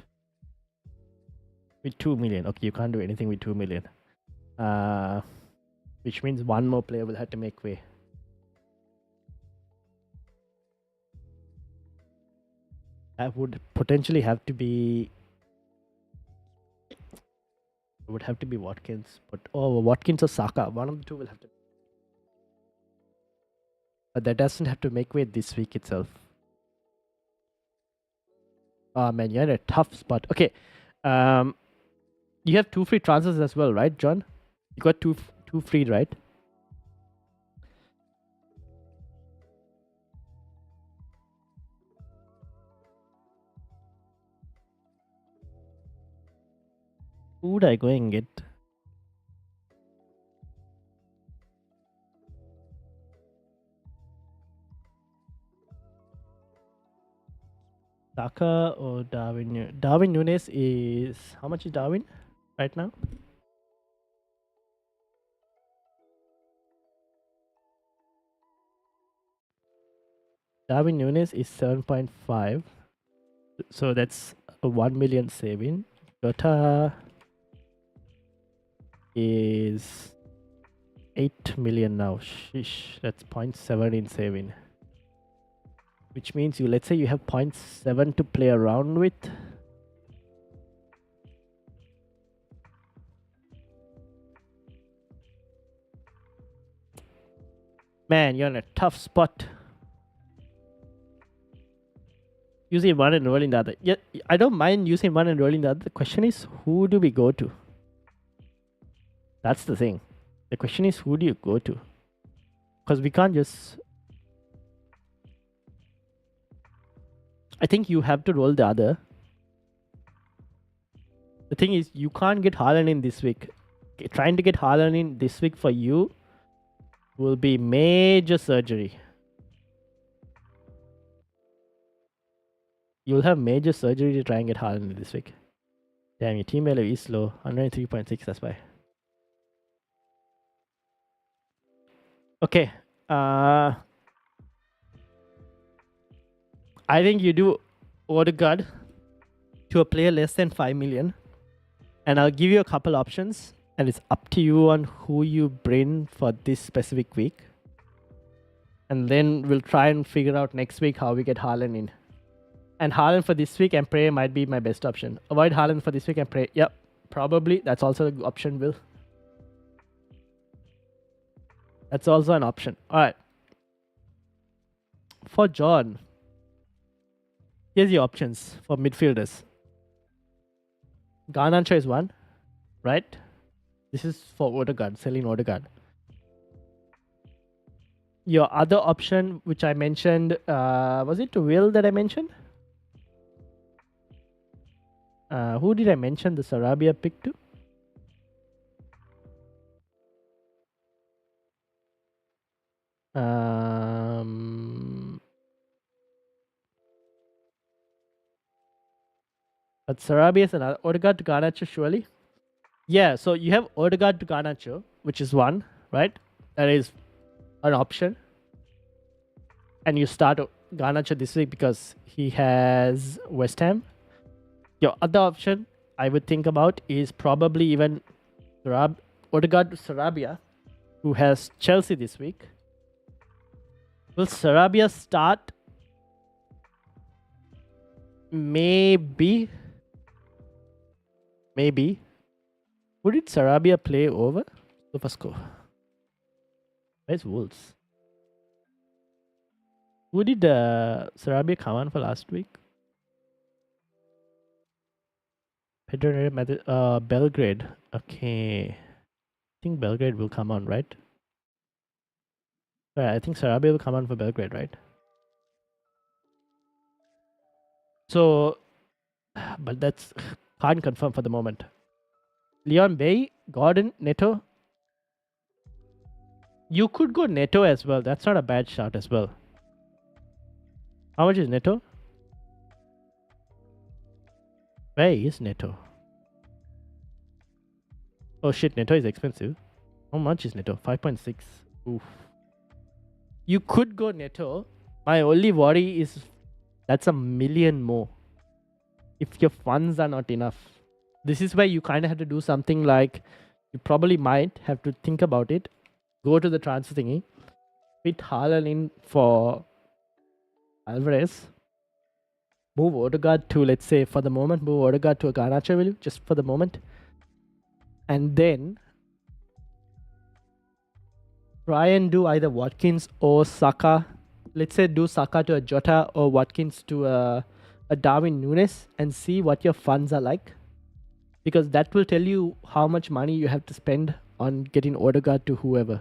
with 2 million. Okay, you can't do anything with 2 million. Which means one more player will have to make way. That would potentially have to be. It would have to be Watkins, but Watkins or Saka. One of the two will have to. But that doesn't have to make way this week itself. Oh man, you're in a tough spot. Okay, you have 2 free transfers as well, right, John? You got two free, right? Who would I go and get? Saka or Darwin? Darwin Nunes is... How much is Darwin right now? Darwin Nunes is 7.5. So that's a 1 million saving. Jota is 8 million now. Sheesh, that's 0.7 in saving. Which means let's say you have 0.7 to play around with. Man, you're in a tough spot. Using one and rolling the other. Yeah, I don't mind using one and rolling the other. The question is, who do we go to? That's the thing. The question is, who do you go to? Because we can't just... I think you have to roll the other. The thing is, you can't get Haaland in this week. Trying to get Haaland in this week for you will be major surgery. You'll have major surgery to try and get Haaland in this week. Damn, your team value is low. 103.6, that's why. Okay. I think you do Odegaard to a player less than 5 million. And I'll give you a couple options. And it's up to you on who you bring for this specific week. And then we'll try and figure out next week how we get Haaland in. And Haaland for this week and pray might be my best option. Avoid Haaland for this week and pray. Yep, probably. That's also an option, Will. That's also an option. All right. For John, here's your options for midfielders. Garnacho is one, right? This is for Odegaard, selling Odegaard. Your other option, which I mentioned, was it Will that I mentioned? Who did I mention the Sarabia pick to? But Sarabia is another. Odegaard to Garnacho, surely. Yeah, so you have Odegaard to Garnacho, which is one, right? That is an option. And you start Garnacho this week because he has West Ham. Your other option I would think about is probably even Odegaard to Sarabia, who has Chelsea this week. Will Sarabia start? Maybe. Who did Sarabia play over? SofaScore. Where's Wolves? Who did Sarabia come on for last week? Pedro Belgrade. Okay. I think Belgrade will come on, right? Right, I think Sarabia will come on for Belgrade, right? So, but that's can't confirm for the moment. Leon Bay, Gordon, Neto. You could go Neto as well. That's not a bad shot as well. How much is Neto? Where is Neto? Oh shit, Neto is expensive. How much is Neto? 5.6. Oof. You could go Neto. My only worry is That's a million more if your funds are not enough. This is where you kind of have to do something like you probably might have to think about it. Go to the transfer thingy, fit Haaland in for Alvarez, move Odegaard to, let's say, for the moment, move Odegaard to a Garnacho value, just for the moment. And then try and do either Watkins or Saka. Let's say do Saka to a Jota or Watkins to a Darwin Nunes and see what your funds are like. Because that will tell you how much money you have to spend on getting Odegaard to whoever.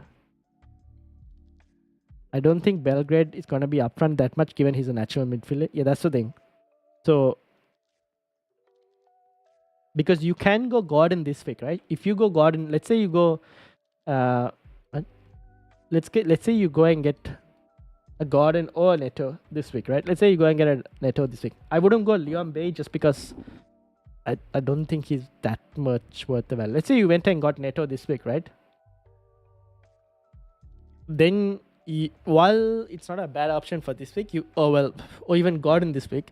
I don't think Belgrade is going to be upfront that much given he's a natural midfielder. Yeah, that's the thing. So, because you can go Gordon this week, right? If you go Gordon, let's say you go, uh, let's say you go and get a Gordon or a Neto this week, right? Let's say you go and get a Neto this week. I wouldn't go Leon Bay just because I don't think he's that much worth the value. Let's say you went and got Neto this week, right? Then while it's not a bad option for this week, or even Gordon this week,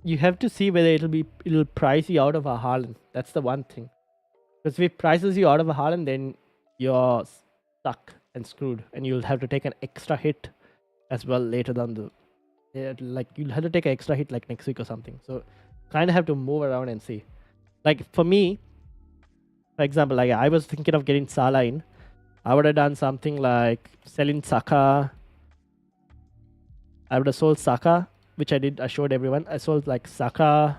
you have to see whether it'll price you out of a Haaland. That's the one thing. Because if it prices you out of a Haaland, then you're stuck and screwed, and you'll have to take an extra hit as well later down the. Like you'll have to take an extra hit like next week or something. So kind of have to move around and see. Like for me, for example, like I was thinking of getting Salah in. I would have done something like selling Saka. I would have sold Saka, which I did. I showed everyone. I sold like Saka.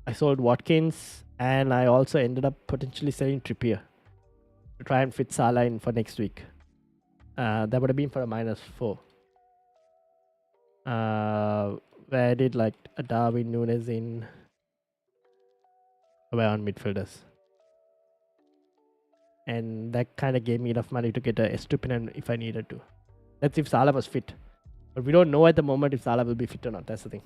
I sold Watkins, and I also ended up potentially selling Trippier to try and fit Salah in for next week. That would have been for a -4. Where I did like a Darwin Nunes in around midfielders. And that kind of gave me enough money to get a Estupinian if I needed to. That's if Salah was fit. But we don't know at the moment if Salah will be fit or not. That's the thing.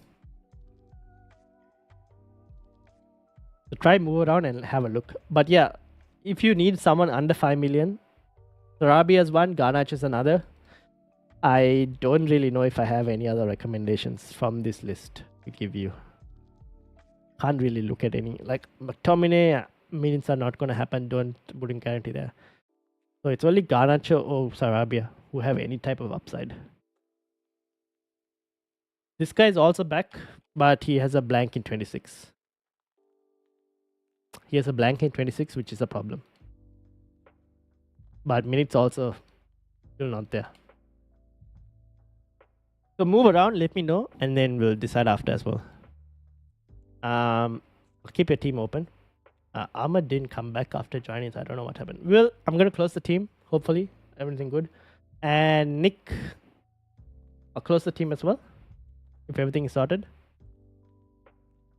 So try move around and have a look. But yeah, if you need someone under 5 million, Sarabia is one, Garnacho is another. I don't really know if I have any other recommendations from this list to give you. Can't really look at any. Like McTominay, meetings are not going to happen. Wouldn't guarantee that. So it's only Garnacho or Sarabia who have any type of upside. This guy is also back, but he has a blank in 26. He has a blank in 26, which is a problem. But minutes also still not there. So move around, let me know, and then we'll decide after as well. Keep your team open. Ahmed didn't come back after joining, so I don't know what happened. I'm gonna close the team. Hopefully, everything good. And Nick, I'll close the team as well if everything is sorted.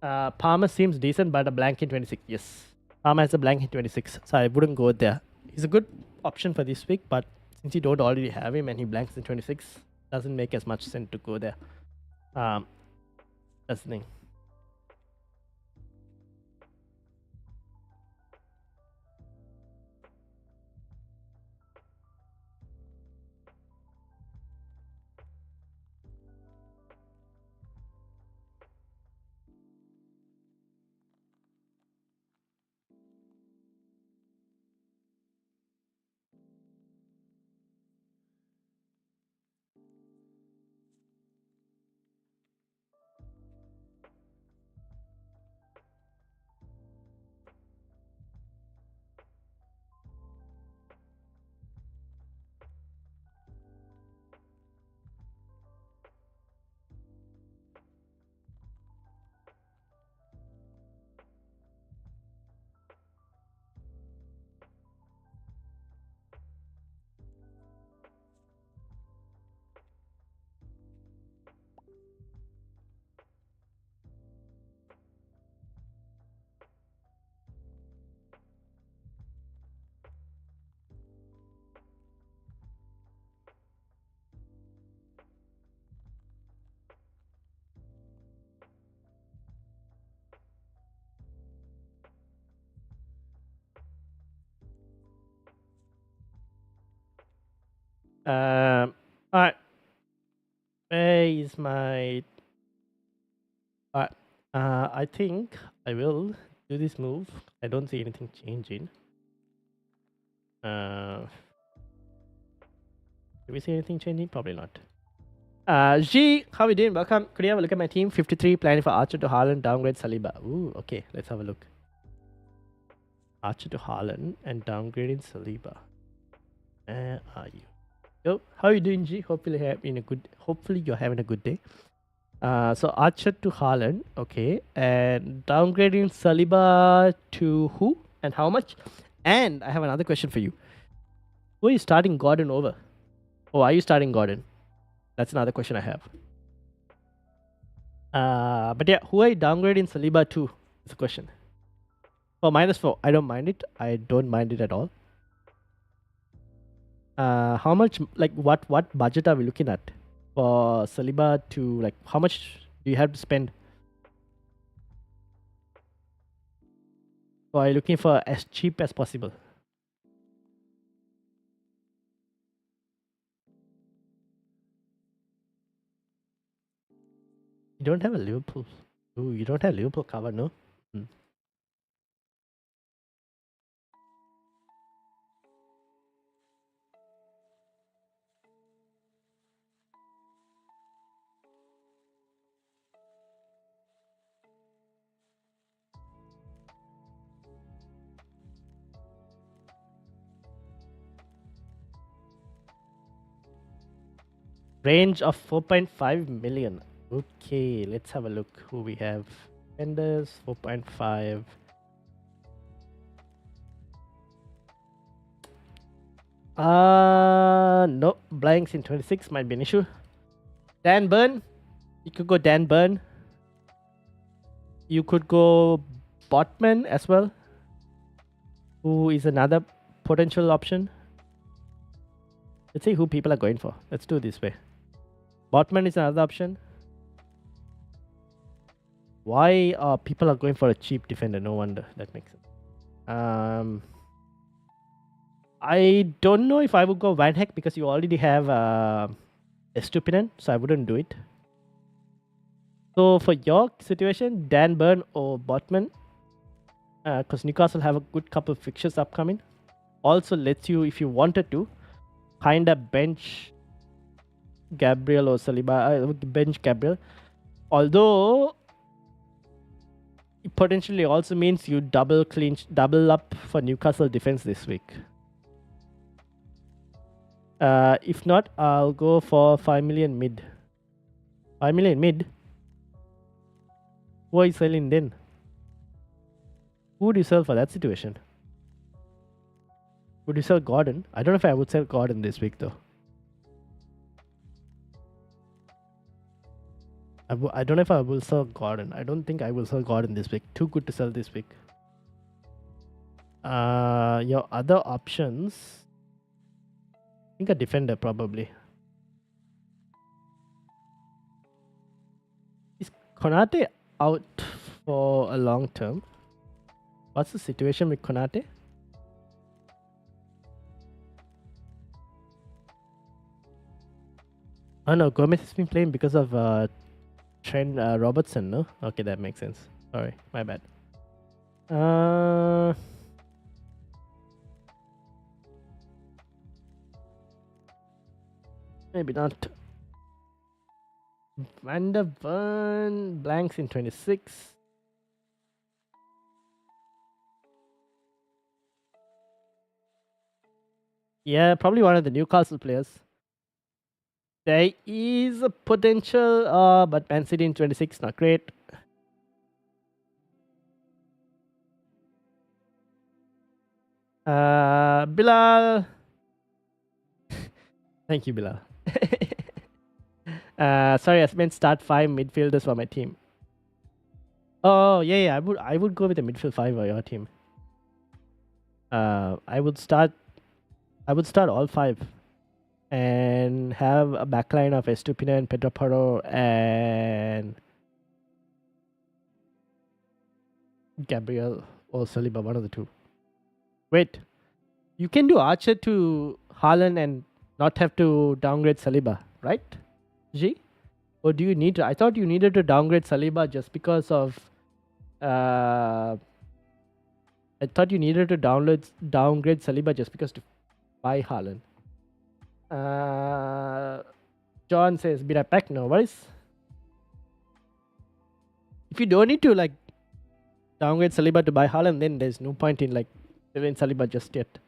Palmer seems decent, but a blank in 26. Yes, Palmer has a blank in 26, so I wouldn't go there. He's a good option for this week, but since you don't already have him and he blanks in 26, doesn't make as much sense to go there. That's the thing. All right. Where is my I think I will do this move. I don't see anything changing. Do we see anything changing? Probably not. G, how are you doing? Welcome. Could you have a look at my team? 53, planning for Archer to Haaland, downgrade Saliba. Ooh, okay. Let's have a look. Archer to Haaland and downgrading Saliba. Where are you? Yo, how are you doing, G? Hopefully you're having a good day. So Archer to Haaland, okay, and downgrading Saliba to who and how much? And I have another question for you. Who are you starting Gordon over? Oh, are you starting Gordon? That's another question I have. But yeah, who are you downgrading Saliba to? Is the question. Oh, -4. I don't mind it. I don't mind it at all. How much? Like, what budget are we looking at for Saliba to, like? How much do you have to spend? Or are you looking for as cheap as possible? You don't have a Liverpool. Ooh, you don't have Liverpool cover, no? Range of 4.5 million. Okay, let's have a look who we have. Vendors 4.5. No, blanks in 26 might be an issue. Dan Burn. You could go Dan Burn. You could go Botman as well, who is another potential option. Let's see who people are going for. Let's do it this way. Botman is another option. Why are people going for a cheap defender? No wonder. That makes sense. I don't know if I would go Van Heck because you already have Estupinen, so I wouldn't do it. So for your situation, Dan Burn or Botman, because Newcastle have a good couple of fixtures upcoming. Also lets you, if you wanted to, kind of bench Gabriel or Saliba, bench Gabriel. Although it potentially also means you double up for Newcastle defense this week. If not, I'll go for 5 million mid. 5 million mid? Who are you selling then? Who would you sell for that situation? Would you sell Gordon? I don't know if I would sell Gordon this week though. I don't know if I will sell Gordon. I don't think I will sell Gordon this week. Too good to sell this week. Your other options, I think a defender probably. Is Konate out for a long term? What's the situation with Konate? Oh no, Gomez has been playing because of Trent Robertson, no? Okay, that makes sense. Sorry, my bad. Maybe not. Van der Ven, blanks in 26. Yeah, probably one of the Newcastle players. There is a potential, but Man City in 26, not great. Bilal. Thank you, Bilal. Sorry, I meant start 5 midfielders for my team. Oh yeah, I would go with the midfield 5 for your team. I would start all 5 and have a backline of Estupinen, Pedro Porro, and Gabriel or Saliba, one of the two. Wait, you can do Archer to Haaland and not have to downgrade Saliba, right? G? Or do you need to? I thought you needed to downgrade Saliba just because of Uh, I thought you needed to downgrade Saliba just because to buy Haaland. John says, "Be right back." No worries. If you don't need to like downgrade Saliba to buy Haaland, then there's no point in like selling Saliba just yet.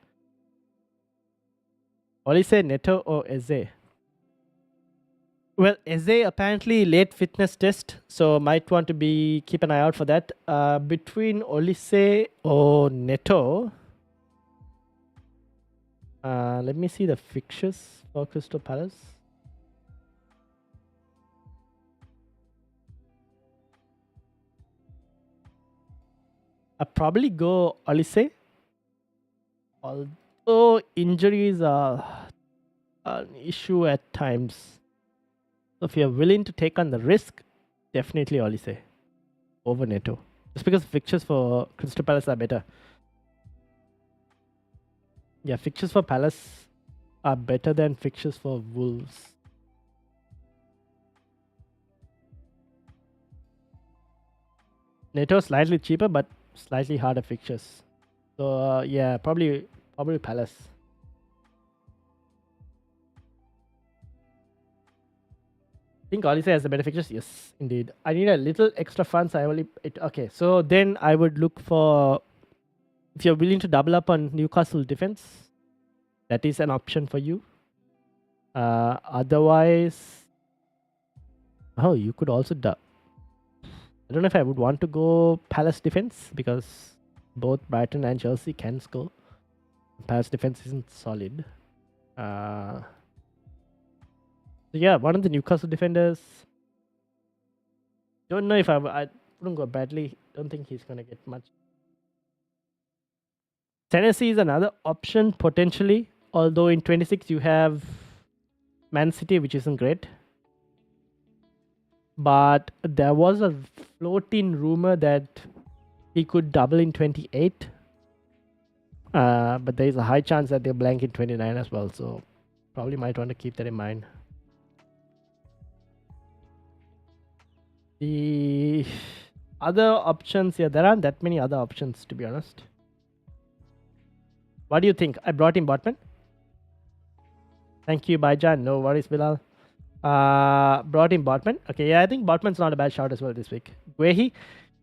Olise, Neto, or Eze? Well, Eze apparently late fitness test, so might want to keep an eye out for that. Between Olise or Neto, let me see the fixtures for Crystal Palace. I'll probably go Olise. Although injuries are an issue at times. So if you're willing to take on the risk, definitely Olise over Neto. Just because fixtures for Crystal Palace are better. Yeah, fixtures for Palace are better than fixtures for Wolves. Neto slightly cheaper, but slightly harder fixtures. So yeah, probably Palace. I think Olise has the better fixtures. Yes, indeed. I need a little extra funds. Okay. So then I would look for, if you're willing to double up on Newcastle defense, that is an option for you. Otherwise, you could also I don't know if I would want to go Palace defense because both Brighton and Chelsea can score. Palace defense isn't solid. So yeah, one of the Newcastle defenders. Don't know if I wouldn't go Bradley. Don't think he's gonna get much. Tennessee is another option potentially. Although in 26 you have Man City, which isn't great. But there was a floating rumor that he could double in 28. But there is a high chance that they'll blank in 29 as well. So probably might want to keep that in mind. The other options, yeah, there aren't that many other options to be honest. What do you think? I brought in Botman. Thank you, Baijan. No worries, Bilal. Brought in Botman. Okay, yeah, I think Botman's not a bad shout as well this week. Guehi,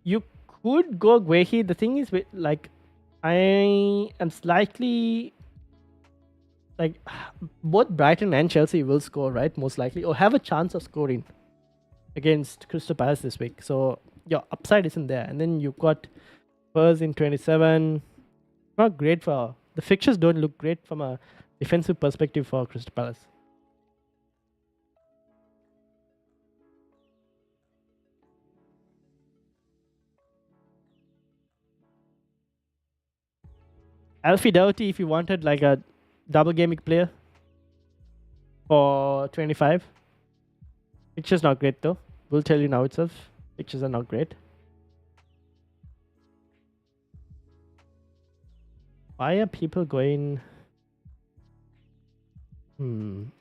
you could go Guehi. The thing is, like, I am slightly like both Brighton and Chelsea will score, right? Most likely, or have a chance of scoring against Crystal Palace this week. So your upside isn't there. And then you've got Spurs in 27. Not great for the fixtures. Don't look great from a defensive perspective for Crystal Palace. Alfie Doughty, if you wanted like a double gaming player for 25. Picture's not great though. We'll tell you now itself. Pictures are not great. Why are people going? You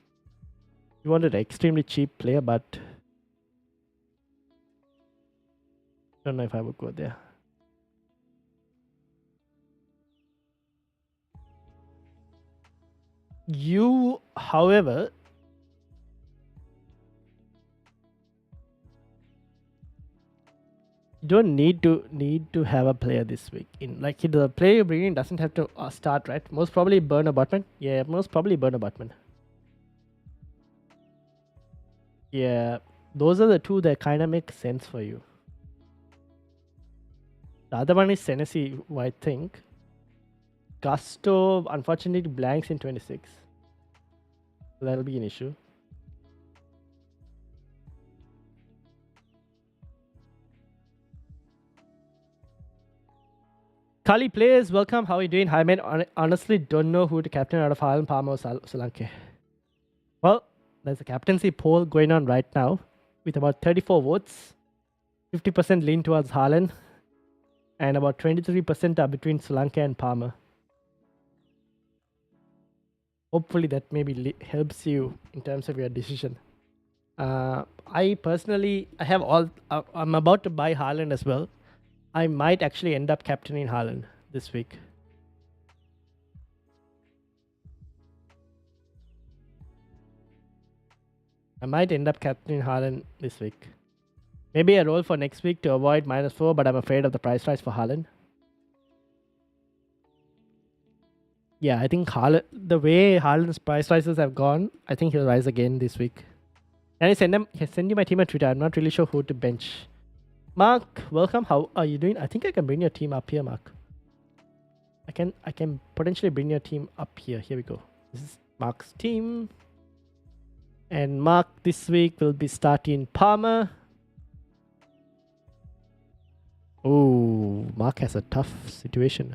wanted an extremely cheap player, but don't know if I would go there. You, however, don't need to have a player this week. In like the player you're bringing doesn't have to start, right? Most probably burn a Botman. Yeah, most probably burn a Botman. Yeah, those are the two that kind of make sense for you. The other one is Senesi, who I think. Gusto, unfortunately, blanks in 26. So that'll be an issue. Kali players, welcome. How are you doing? Hi, man. Honestly, don't know who to captain out of Haaland, Palmer, or Solanke. Well, there's a captaincy poll going on right now with about 34 votes. 50% lean towards Haaland, and about 23% are between Solanke and Palmer. Hopefully that maybe helps you in terms of your decision. I personally, I'm about to buy Haaland as well. I might actually end up captaining Haaland this week. I might end up captaining Haaland this week. Maybe a roll for next week to avoid -4, but I'm afraid of the price rise for Haaland. Yeah, I think Haaland, the way Haaland's price rises have gone, I think he'll rise again this week. And I send you my team on Twitter. I'm not really sure who to bench. Mark, welcome. How are you doing? I think I can bring your team up here, Mark. I can potentially bring your team up here. Here we go. This is Mark's team. And Mark this week will be starting Palmer. Oh, Mark has a tough situation.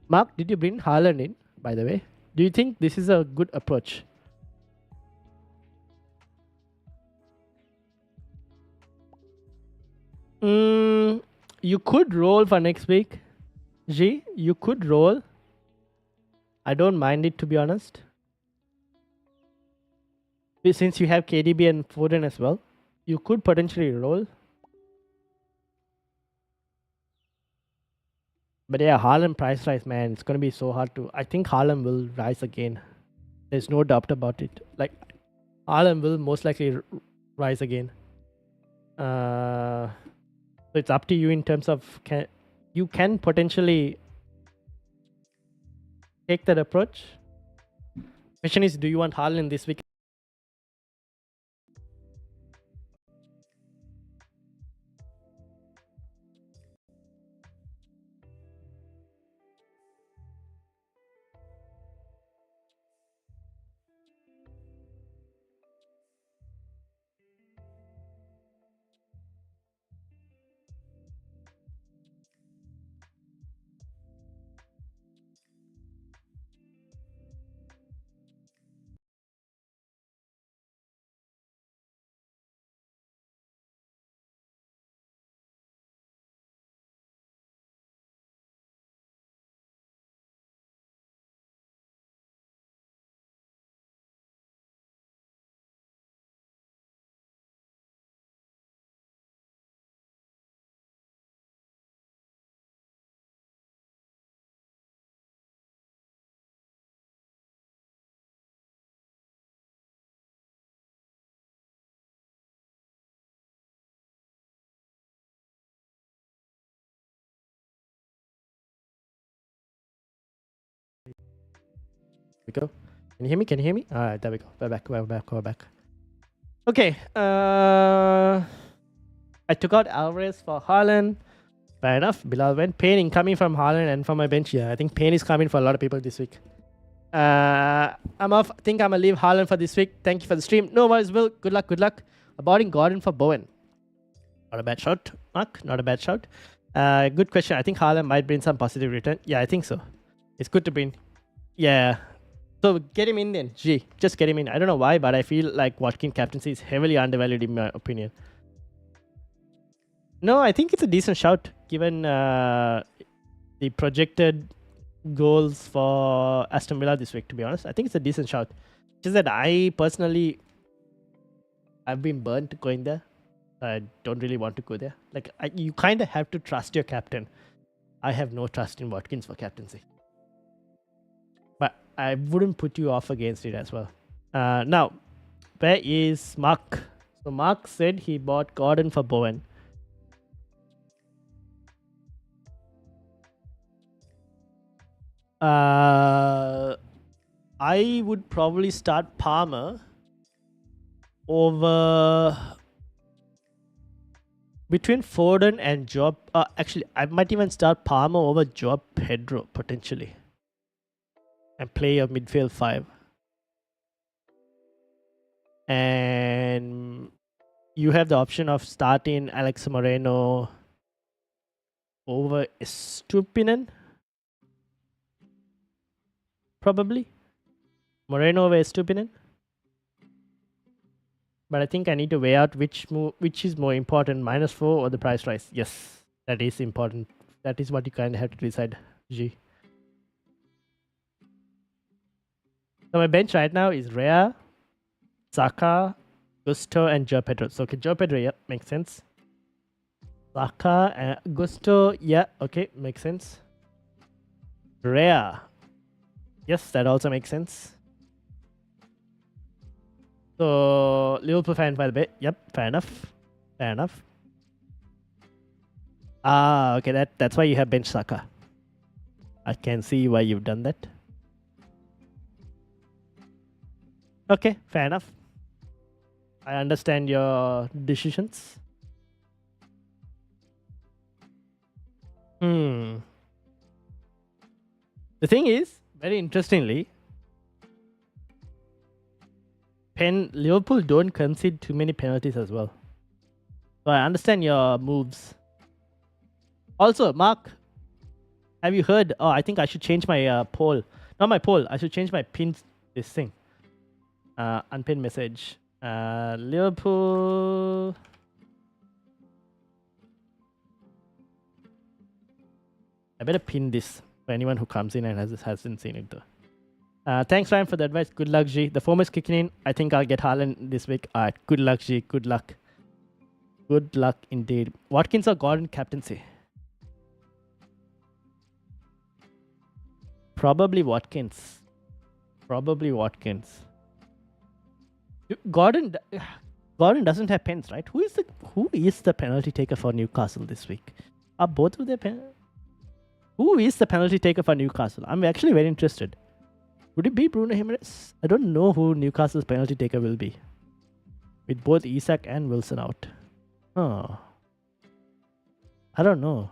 Mark, did you bring Haaland in, by the way? Do you think this is a good approach? You could roll for next week. G, you could roll. I don't mind it, to be honest. Since you have KDB and Foden as well, you could potentially roll. But yeah, Haaland price rise, man. It's going to be so hard to... I think Haaland will rise again. There's no doubt about it. Like, Haaland will most likely rise again. So it's up to you in terms of... You can potentially take that approach. Question is, do you want Haaland this week? We go. Can you hear me? Can you hear me? All right, there we go. We're back. Okay. I took out Alvarez for Haaland. Fair enough. Bilal went. Payne incoming from Haaland and from my bench. Yeah, I think Payne is coming for a lot of people this week. I'm off. I think I'm going to leave Haaland for this week. Thank you for the stream. No worries, Will. Good luck. Aborting Gordon for Bowen. Not a bad shot, Mark. Not a bad shot. Good question. I think Haaland might bring some positive return. Yeah, I think so. It's good to bring. Yeah. So get him in then. G. Just get him in. I don't know why, but I feel like Watkins captaincy is heavily undervalued in my opinion. No, I think it's a decent shout given the projected goals for Aston Villa this week, to be honest. I think it's a decent shout. Just that I've been burnt going there. I don't really want to go there. Like, you kind of have to trust your captain. I have no trust in Watkins for captaincy. But I wouldn't put you off against it as well. Now, where is Mark? So Mark said he bought Gordon for Bowen. I would probably start Palmer over between Foden and Job. Actually, I might even start Palmer over Job Pedro potentially, and play a midfield 5. And you have the option of starting Alex Moreno over Estupinen. Probably Moreno over Estupinen. But I think I need to weigh out which is more important, -4 or the price rise. Yes, that is important. That is what you kind of have to decide, G. So my bench right now is Rea, Saka, Gusto, and Joe Pedro. So okay, Joe Pedro, yep, makes sense. Saka and Gusto. Yeah, okay, makes sense. Rare. Yes, that also makes sense. So Liverpool fan by the way. Yep, fair enough. Fair enough. Ah, okay, that's why you have bench Saka. I can see why you've done that. Okay, fair enough. I understand your decisions. The thing is, very interestingly, Liverpool don't concede too many penalties as well. So I understand your moves. Also, Mark, have you heard? Oh, I think I should change my poll. Not my poll. I should change my pin. This thing. Unpinned message. Liverpool. I better pin this for anyone who comes in and hasn't seen it though. Thanks, Ryan, for the advice. Good luck, G. The form is kicking in. I think I'll get Haaland this week. All right. Good luck, G. Good luck. Good luck indeed. Watkins or Gordon captaincy? Probably Watkins. Probably Watkins. Gordon doesn't have pens, right? Who is the penalty taker for Newcastle this week? Are both of their Who is the penalty taker for Newcastle? I'm actually very interested. Would it be Bruno Jimenez? I don't know who Newcastle's penalty taker will be. With both Isak and Wilson out. Oh. I don't know.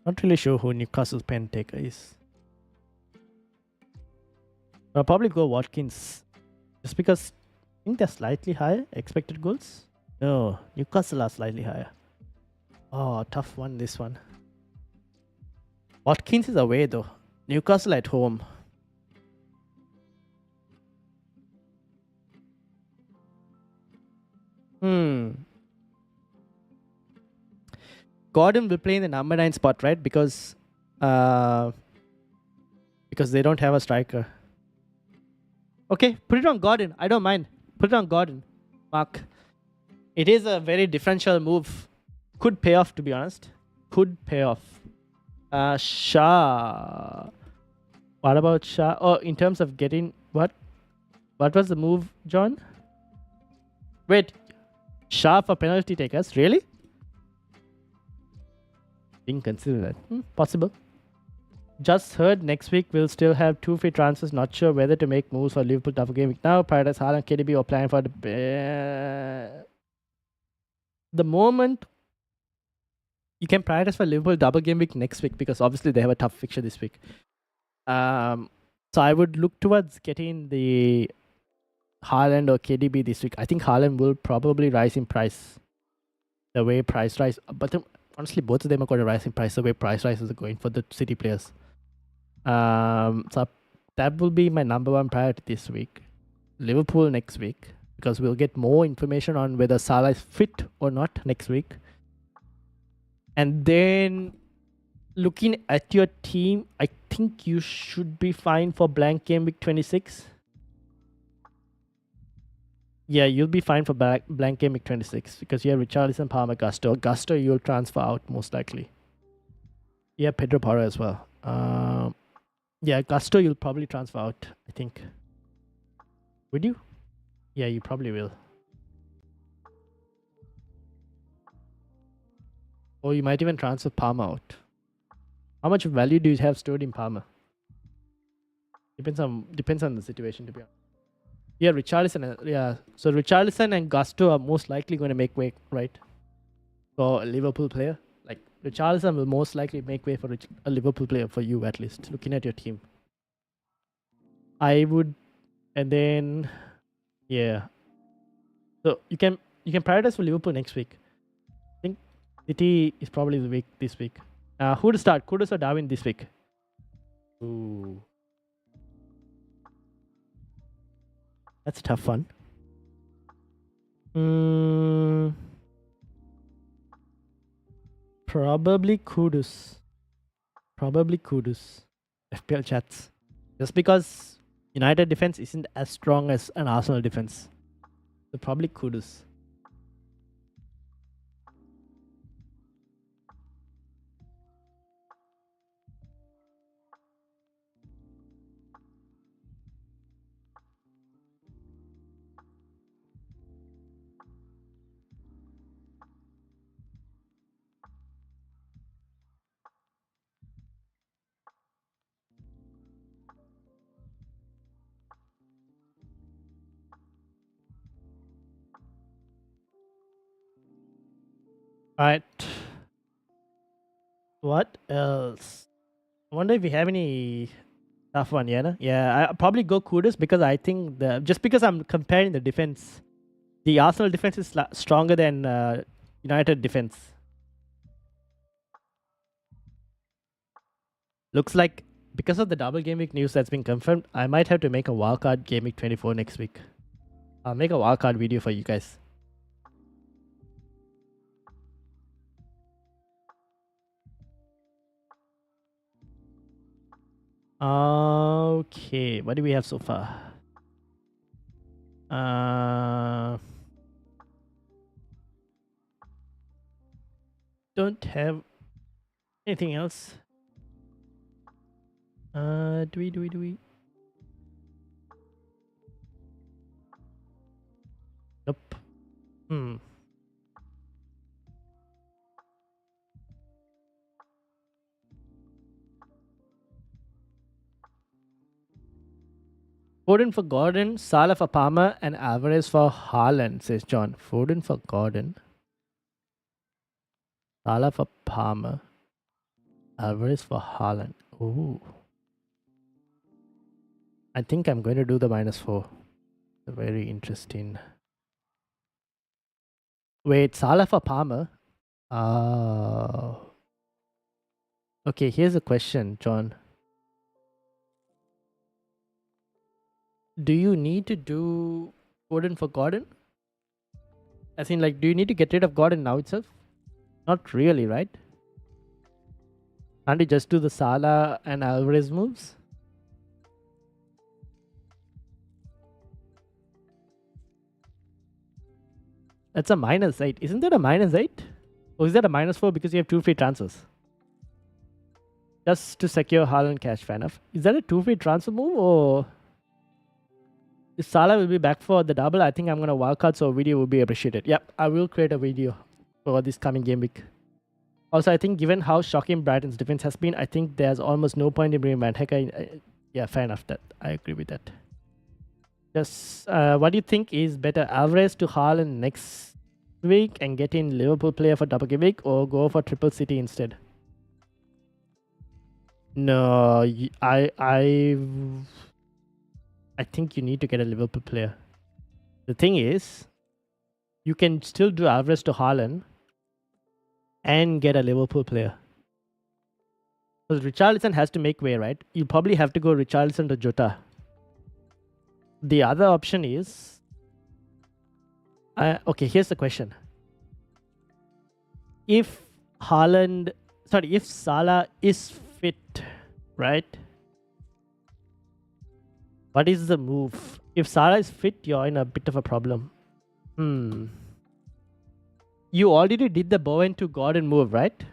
Not really sure who Newcastle's pen taker is. I'll probably go Watkins. Just because I think they're slightly higher. Expected goals? No, Newcastle are slightly higher. Oh, tough one, this one. Watkins is away though. Newcastle at home. Gordon will play in the number 9 spot, right? Because they don't have a striker. Okay, put it on Gordon. I don't mind. Put it on Gordon. Mark. It is a very differential move. Could pay off, to be honest. Could pay off. Shah. What about Shah? Oh, in terms of getting... What was the move, John? Wait. Shah for penalty takers? Really? Didn't consider that. Possible. Just heard next week we'll still have 2 free transfers. Not sure whether to make moves for Liverpool double game week now. Paradise Haaland, KDB or plan for the moment you can prioritize for Liverpool double game week next week because obviously they have a tough fixture this week. So I would look towards getting the Haaland or KDB this week. I think Haaland will probably rise in price the way price rise, but honestly both of them are going to rise in price the way price rises are going for the City players. So that will be my number 1 priority this week. Liverpool next week because we'll get more information on whether Salah is fit or not next week. And then looking at your team, I think you should be fine for blank game week 26. Yeah, you'll be fine for blank game week 26 because you have Richarlison, Palmer, Gusto. Gusto you'll transfer out most likely. Yeah, Pedro Porro as well. Yeah, Gusto you'll probably transfer out, I think. Would you? Yeah, you probably will. Or you might even transfer Palmer out. How much value do you have stored in Palmer? Depends on the situation, to be honest. Yeah, Richarlison. Yeah, so Richarlison and Gusto are most likely going to make way, right? For a Liverpool player. Like, Richarlison will most likely make way for a Liverpool player for you, at least, looking at your team. I would, and then, yeah. So you can prioritize for Liverpool next week. I think City is probably this week. Who to start? Kudus or Darwin this week? Ooh. That's a tough one. Probably Kudus. FPL chats. Just because United defense isn't as strong as an Arsenal defense. So probably Kudus. Alright. What else? I wonder if we have any tough one, yeah? No? Yeah, I'll probably go Kudus because I think just because I'm comparing the defense, the Arsenal defense is stronger than United defense. Looks like because of the double game week news that's been confirmed, I might have to make a wildcard game week 24 next week. I'll make a wildcard video for you guys. Okay, what do we have so far? Don't have anything else. Do we? Nope. Foden for Gordon, Salah for Palmer, and Alvarez for Haaland, says John. Foden for Gordon, Salah for Palmer, Alvarez for Haaland. Ooh. I think I'm going to do the -4. Very interesting. Wait, Salah for Palmer? Oh. Okay, here's a question, John. Do you need to do Foden for Gordon? As in, like, do you need to get rid of Gordon now itself? Not really, right? Can't you just do the Salah and Alvarez moves? That's a -8. Isn't that a -8? Or is that a -4 because you have 2 free transfers? Just to secure Haaland cash, fair enough. Is that a 2 free transfer move or... If Salah will be back for the double, I think I'm going to wildcard, so a video will be appreciated. Yep, I will create a video for this coming game week. Also, I think given how shocking Brighton's defense has been, I think there's almost no point in bringing Van Hecke. Yeah, fair enough. That I agree with that. Just what do you think is better, Alvarez to Haaland next week and get in Liverpool player for double game week, or go for triple city instead? No, I think you need to get a Liverpool player. The thing is, you can still do Alvarez to Haaland and get a Liverpool player. Because Richarlison has to make way, right? You probably have to go Richarlison to Jota. The other option is... okay, here's the question. If Salah is fit, right? What is the move? If Salah is fit, you're in a bit of a problem. You already did the Bowen to Gordon move, right?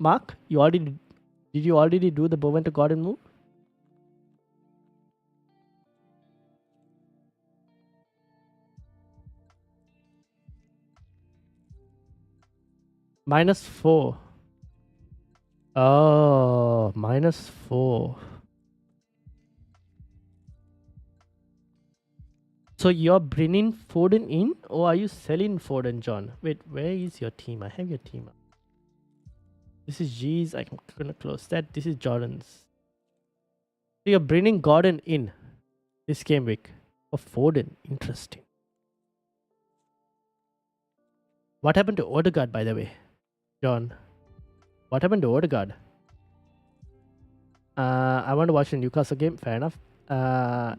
Mark, did you already do the Bowen to Gordon move? -4. Oh, -4. So you're bringing Foden in, or are you selling Foden, John? Wait, where is your team? I have your team up. This is G's. I'm gonna close that. This is Jordan's. So you're bringing Gordon in this game week for Foden. Interesting. What happened to Odegaard, by the way, John? What happened to Odegaard? I want to watch the Newcastle game. Fair enough.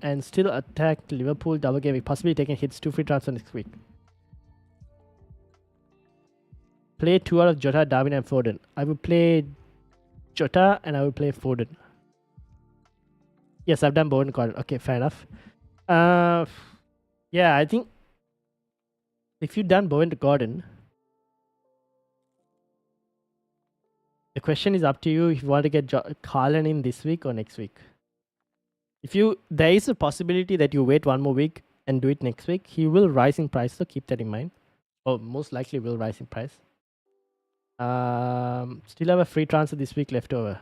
And still attack Liverpool double game week, possibly taking hits 2 free transfer next week. Play 2 out of Jota, Darwin, and Foden. I will play Jota and I will play Foden. Yes, I've done Bowen Gordon. Okay, fair enough. Yeah, I think if you've done Bowen to Gordon, the question is up to you if you want to get Haaland in this week or next week. There is a possibility that you wait one more week and do it next week. He will rise in price, so keep that in mind. Or most likely will rise in price. Still have a free transfer this week left over.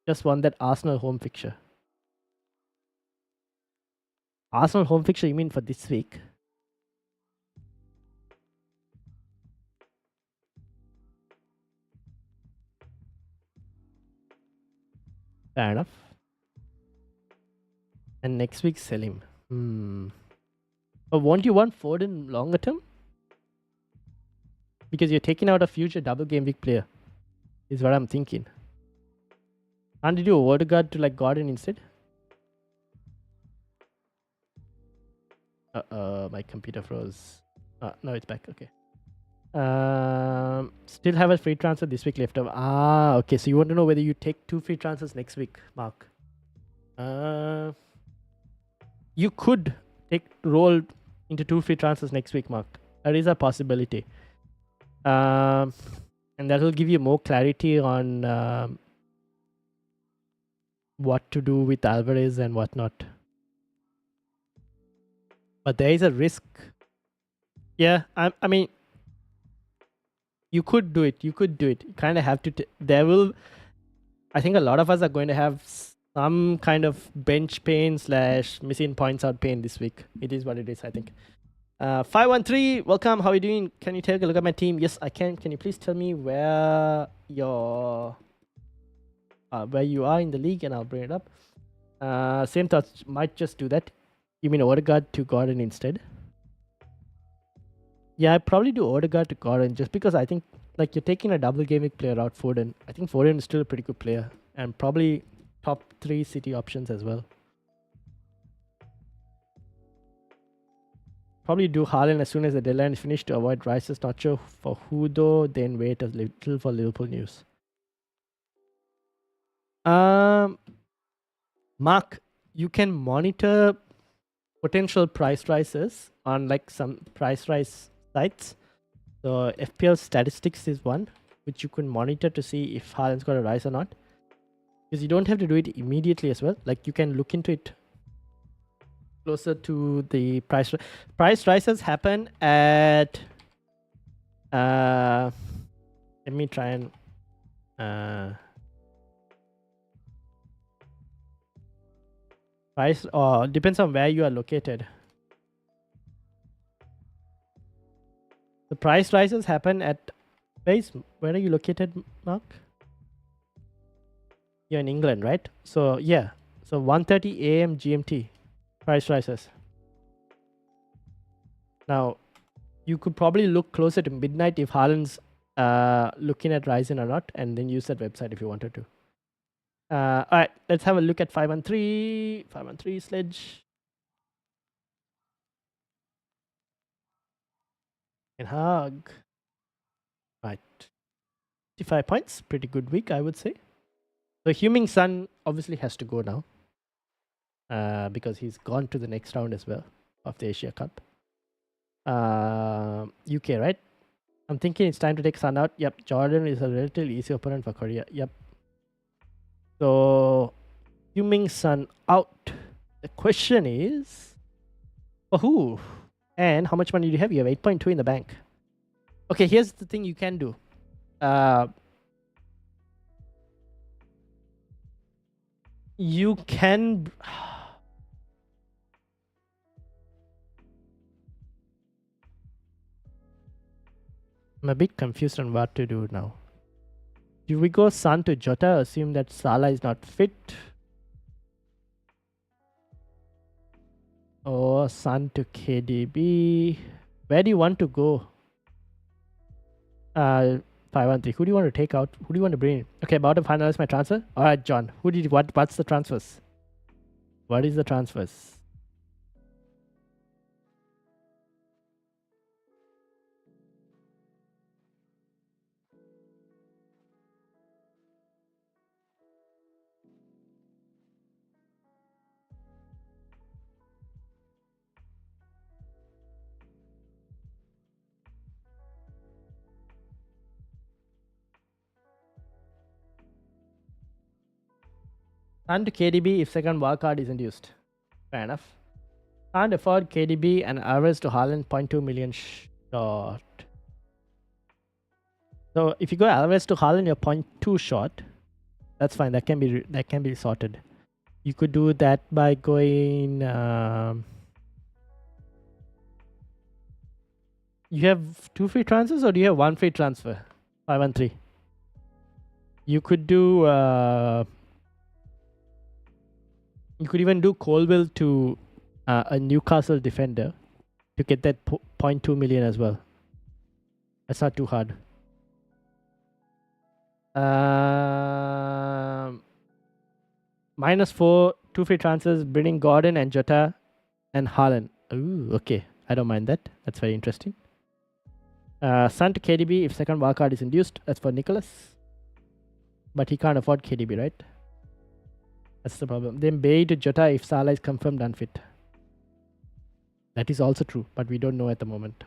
Just won that Arsenal home fixture. Arsenal home fixture, you mean for this week? Fair enough. And next week, sell him. But won't you want Foden longer term? Because you're taking out a future double game week player, is what I'm thinking. Can't you do a Odegaard to like Gordon instead? My computer froze. No, it's back. Okay. Still have a free transfer this week left over. Okay. So you want to know whether you take 2 free transfers next week, Mark? You could roll into 2 free transfers next week, Mark. That is a possibility. And that will give you more clarity on what to do with Alvarez and whatnot. But there is a risk. Yeah, I mean, you could do it. You kind of have to. I think a lot of us are going to have some kind of bench pain / missing points out pain this week. It is what it is, I think. 513, welcome. How are you doing? Can you take a look at my team? Yes, I can. Can you please tell me where you are in the league, and I'll bring it up. Same thoughts. Might just do that. You mean Odegaard to Gordon instead? Yeah, I probably do Odegaard to Gordon just because I think like you're taking a double game week player out Foden. I think Foden is still a pretty good player and probably top 3 City options as well. Probably do Haaland as soon as the deadline is finished to avoid rises. Not sure for who though. Then wait a little for Liverpool news. Mark, you can monitor potential price rises on like some price rise sites. So FPL statistics is one which you can monitor to see if Haaland's got a rise or not. Because you don't have to do it immediately as well. Like you can look into it closer to the price rises happen at let me try and price or depends on where you are located. The price rises happen at where are you located, Mark? You're in England, right? So yeah, so 1:30 a.m. GMT price rises. Now you could probably look closer to midnight if Haaland's looking at rising or not, and then use that website if you wanted to. All right, let's have a look at 513. 513 Sledge. And Hug. Right. 55 points. Pretty good week, I would say. So Huming Sun obviously has to go now. Because he's gone to the next round as well of the Asia Cup. UK, right? I'm thinking it's time to take Sun out. Yep, Jordan is a relatively easy opponent for Korea. Yep. So Huming Sun out. The question is for who? And how much money do you have? You have 8.2 in the bank. Okay, here's the thing you can do. You can... I'm a bit confused on what to do now. Do we go Son to Jota, assume that Salah is not fit? Or Son to KDB? Where do you want to go? 513. Who do you want to take out? Who do you want to bring in? Okay, about to finalize my transfer. Alright, John. What's the transfers? What is the transfers? Sun to KDB if second wildcard isn't used. Fair enough. Can't afford KDB and Alvarez to Haaland 0.2 million short. So if you go Alvarez to Haaland, you're 0.2 short. That's fine. That can be sorted. You could do that by going. You have 2 free transfers, or do you have 1 free transfer? 5 and 3. You could do. You could even do Colville to a Newcastle defender to get that 0.2 million as well. That's not too hard. -4, 2 free transfers, bringing Gordon and Jota and Haaland. Ooh, okay. I don't mind that. That's very interesting. Sun to KDB if second wildcard is induced. That's for Nicholas. But he can't afford KDB, right? That's the problem. Then Bay to Jota if Salah is confirmed unfit. That is also true, but we don't know at the moment.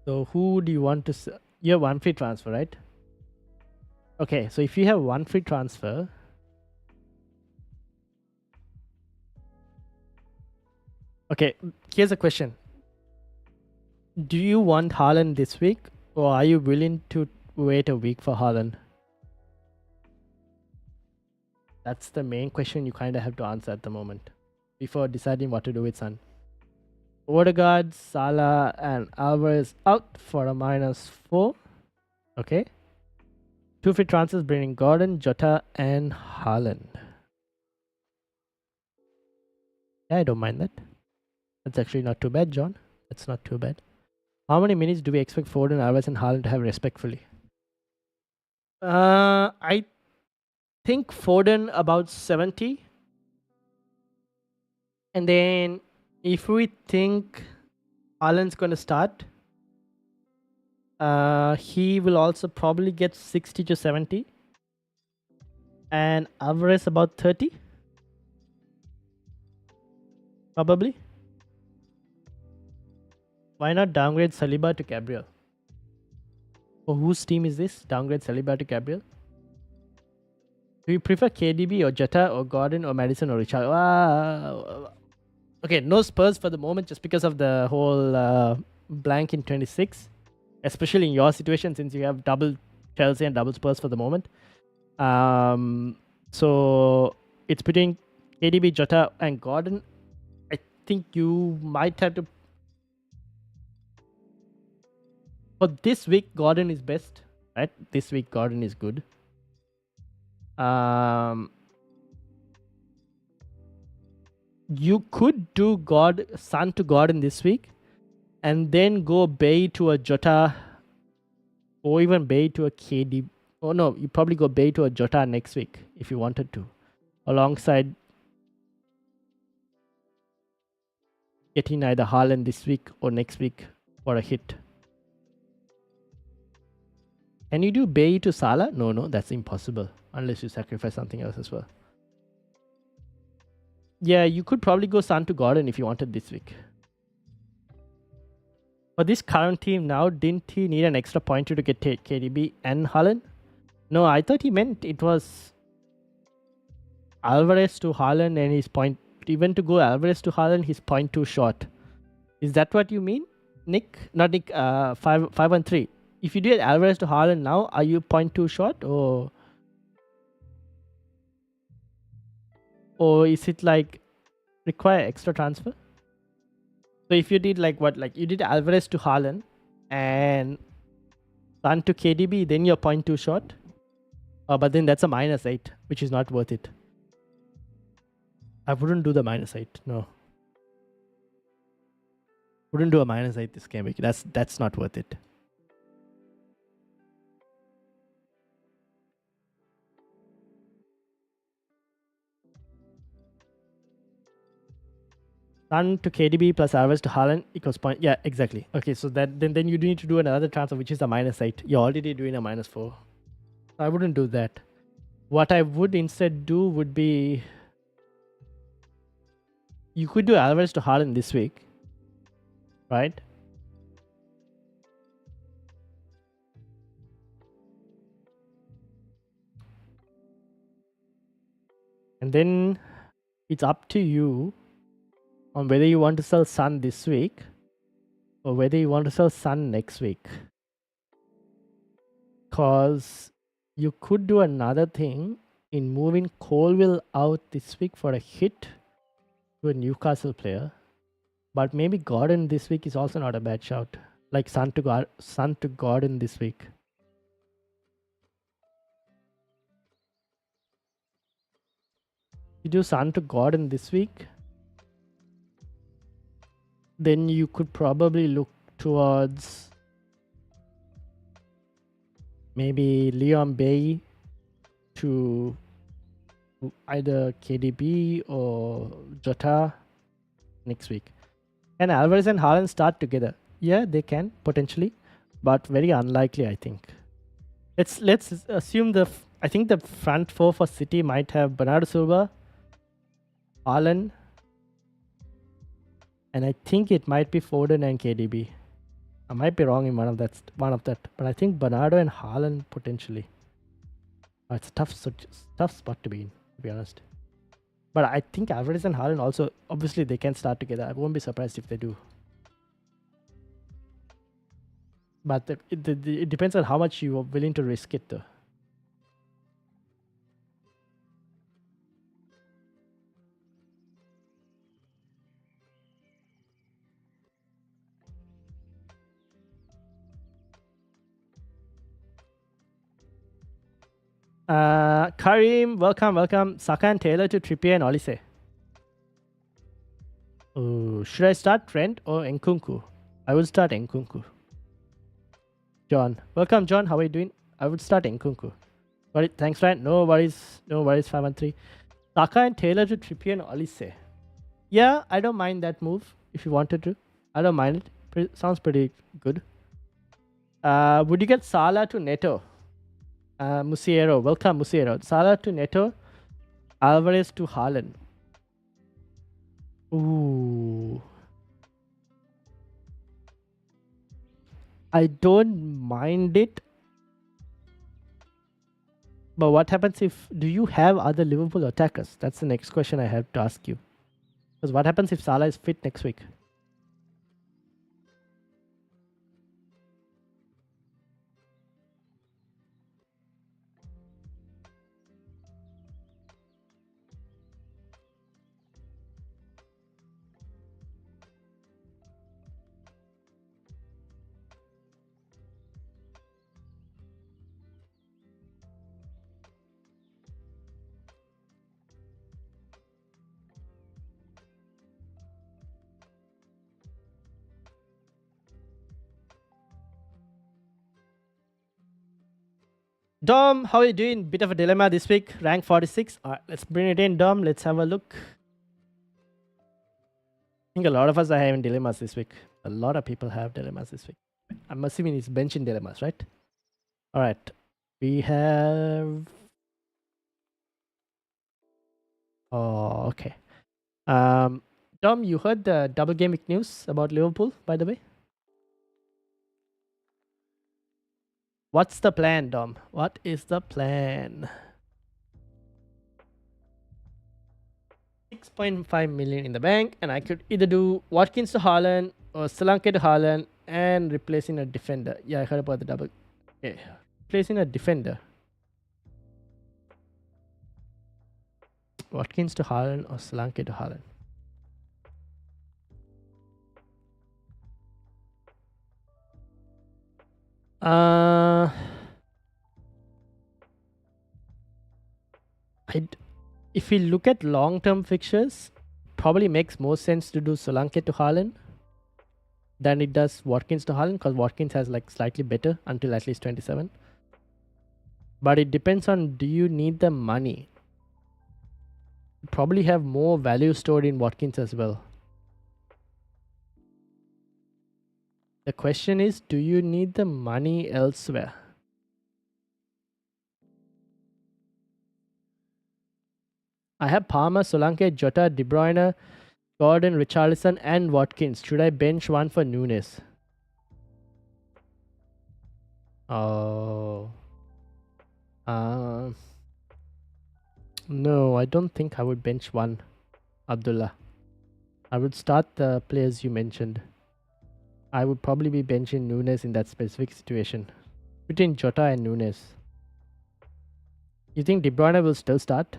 So who do you want to... You have 1 free transfer, right? Okay, so if you have 1 free transfer... Okay, here's a question. Do you want Haaland this week, or are you willing to wait a week for Haaland? That's the main question you kind of have to answer at the moment before deciding what to do with Son. Odegaard, Salah, and Alvarez out for a -4. Okay. 2 free transfers bringing Gordon, Jota, and Haaland. Yeah, I don't mind that. That's actually not too bad, John. That's not too bad. How many minutes do we expect Foden, Alvarez, and Haaland to have respectfully? I think Foden about 70. And then if we think Haaland's going to start, he will also probably get 60 to 70. And Alvarez about 30. Probably. Why not downgrade Saliba to Gabriel? For whose team is this? Downgrade Saliba to Gabriel? Do you prefer KDB or Jota or Gordon or Madison or Richard? Okay, no Spurs for the moment just because of the whole blank in 26. Especially in your situation since you have double Chelsea and double Spurs for the moment. So it's between KDB, Jota and Gordon. I think you might have to... For this week, Gordon is best. Right? This week, Gordon is good. You could do Son to Gordon this week and then go Bay to a Jota or even Bay to a KD. Oh no, you probably go Bay to a Jota next week if you wanted to, alongside getting either Haaland this week or next week for a hit. Can you do Bay to Salah? No, that's impossible unless you sacrifice something else as well. Yeah, you could probably go Son to Gordon if you wanted this week. For this current team now, didn't he need an extra pointer to get KDB and Haaland? No, I thought he meant it was Alvarez to Haaland and his point. Even to go Alvarez to Haaland, he's 0.2 short. Is that what you mean, Nick? Not Nick. 5 and 3. If you did Alvarez to Haaland now, are you 0.2 short or is it like require extra transfer? So if you did like you did Alvarez to Haaland and Son to KDB, then you're 0.2 short. But then that's a -8, which is not worth it. I wouldn't do the -8. No. Wouldn't do a -8 this game week. That's not worth it. Son to KDB plus Alvarez to Haaland equals point. Yeah, exactly. Okay, so that then you need to do another transfer, which is a -8. You're already doing a -4. I wouldn't do that. What I would instead do would be... You could do Alvarez to Haaland this week. Right? And then it's up to you on whether you want to sell Sun this week or whether you want to sell Sun next week. Because you could do another thing in moving Colville out this week for a hit to a Newcastle player. But maybe Gordon this week is also not a bad shout. Like Sun to Gordon this week. You do Sun to Gordon this week, then you could probably look towards maybe Leon Bay to either KDB or Jota next week. Can Alvarez and Haaland start together? Yeah, they can potentially, but very unlikely, I think. Let's assume I think the front four for City might have Bernardo Silva, Haaland, and I think it might be Foden and KDB. I might be wrong in one of that, but I think Bernardo and Haaland potentially. It's a tough spot to be in, to be honest. But I think Alvarez and Haaland also, obviously they can start together. I won't be surprised if they do. But it depends on how much you are willing to risk it though. Karim, welcome. Saka and Taylor to Trippier and Olise. Oh, should I start Trent or Nkunku? I would start Nkunku. John, welcome John. How are you doing? I would start Nkunku. Thanks, Ryan. No worries. 513. Saka and Taylor to Trippier and Olise. Yeah, I don't mind that move if you wanted to. I don't mind it. Sounds pretty good. Would you get Salah to Neto? Musiero, welcome Musiero. Salah to Neto, Alvarez to Haaland. Ooh. I don't mind it. But what happens do you have other Liverpool attackers? That's the next question I have to ask you. Because what happens if Salah is fit next week? Dom, how are you doing? Bit of a dilemma this week. Rank 46. All right, let's bring it in, Dom. Let's have a look. I think a lot of us are having dilemmas this week. A lot of people have dilemmas this week. I'm assuming it's benching dilemmas, right? All right. We have... Oh, okay. Dom, you heard the double game week news about Liverpool, by the way? What's the plan, Dom? What is the plan? 6.5 million in the bank, and I could either do Watkins to Haaland or Solanke to Haaland and replacing a defender. Yeah, I heard about the double. Okay. Replacing a defender. Watkins to Haaland or Solanke to Haaland. If we look at long-term fixtures, probably makes more sense to do Solanke to Haaland than it does Watkins to Haaland, because Watkins has like slightly better until at least 27. But it depends on, do you need the money? You probably have more value stored in Watkins as well. The question is, do you need the money elsewhere? I have Palmer, Solanke, Jota, De Bruyne, Gordon, Richarlison, and Watkins. Should I bench one for Nunes? Oh. No, I don't think I would bench one, Abdullah. I would start the players you mentioned. I would probably be benching Nunes in that specific situation. Between Jota and Nunes. You think De Bruyne will still start?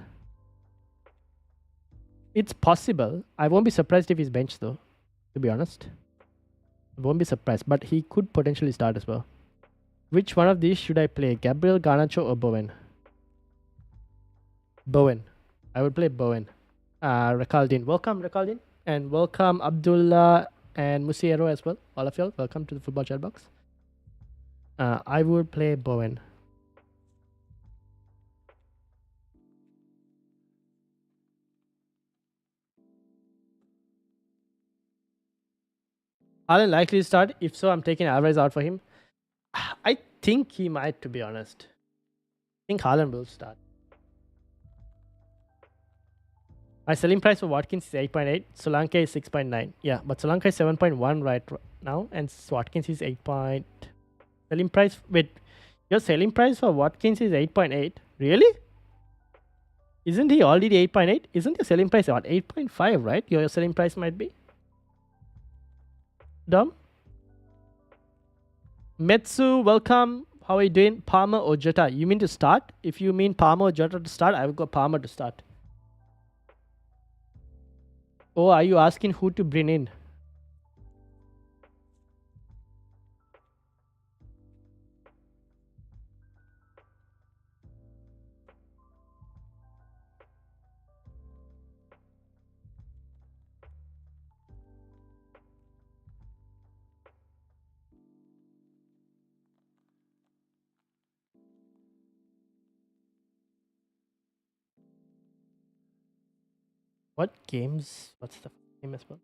It's possible. I won't be surprised if he's benched though, to be honest. I won't be surprised, but he could potentially start as well. Which one of these should I play? Gabriel, Garnacho or Bowen? Bowen. I would play Bowen. Rakaldin. Welcome, Rakaldin. And welcome, Abdullah and Musiero as well. All of y'all, welcome to the Football Chat Box. I would play Bowen. Haaland likely to start. If so, I'm taking Alvarez out for him. I think he might, to be honest. I think Haaland will start. My selling price for Watkins is 8.8. Solanke is 6.9. Yeah, but Solanke is 7.1 right now. And Watkins is 8. Selling price... Wait, your selling price for Watkins is 8.8? Really? Isn't he already 8.8? Isn't your selling price about 8.5, right? Your selling price might be? Dom? Metsu, welcome. How are you doing? Palmer or Jota? You mean to start? If you mean Palmer or Jota to start, I will go Palmer to start. Oh, are you asking who to bring in? What games? What's the game as well?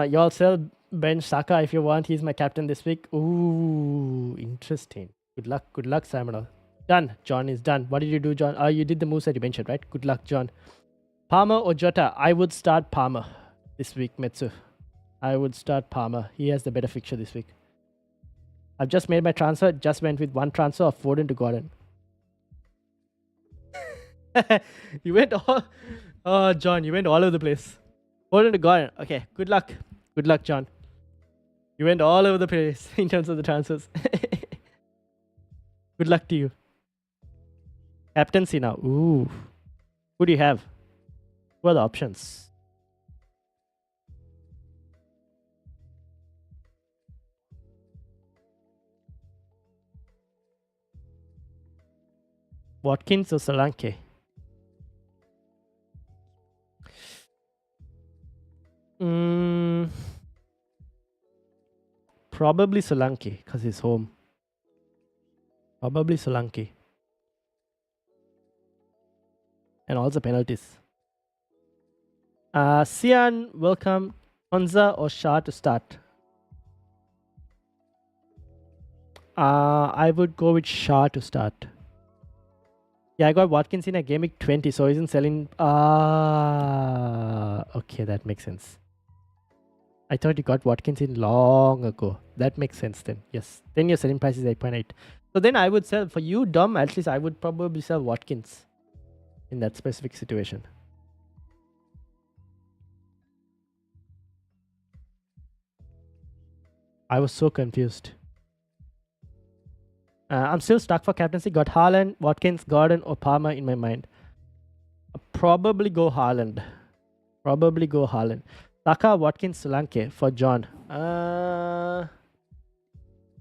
Y'all sell Ben Saka if you want. He's my captain this week. Ooh, interesting. Good luck, Samuel. Done. John is done. What did you do, John? You did the moves that you mentioned, right? Good luck, John. Palmer or Jota? I would start Palmer this week, Metsu. I would start Palmer. He has the better fixture this week. I've just made my transfer. Just went with one transfer of Foden to Gordon. You went all... Oh, John, you went all over the place. Foden to Gordon. Okay, good luck. Good luck, John. You went all over the place in terms of the transfers. Good luck to you. Captaincy now. Ooh. Who do you have? Who are the options? Watkins or Solanke? Probably Solanke because he's home. Probably Solanke. And also penalties. Sian, welcome. Konza or Shah to start? I would go with Shah to start. Yeah, I got Watkins in a gameweek 20, so isn't selling. Okay, that makes sense. I thought you got Watkins in long ago. That makes sense then. Yes. Then your selling price is 8.8. So then I would sell, for you, Dom, at least I would probably sell Watkins in that specific situation. I was so confused. I'm still stuck for captaincy. Got Haaland, Watkins, Gordon, or Palmer in my mind. I'll probably go Haaland. Saka, Watkins, Solanke for John.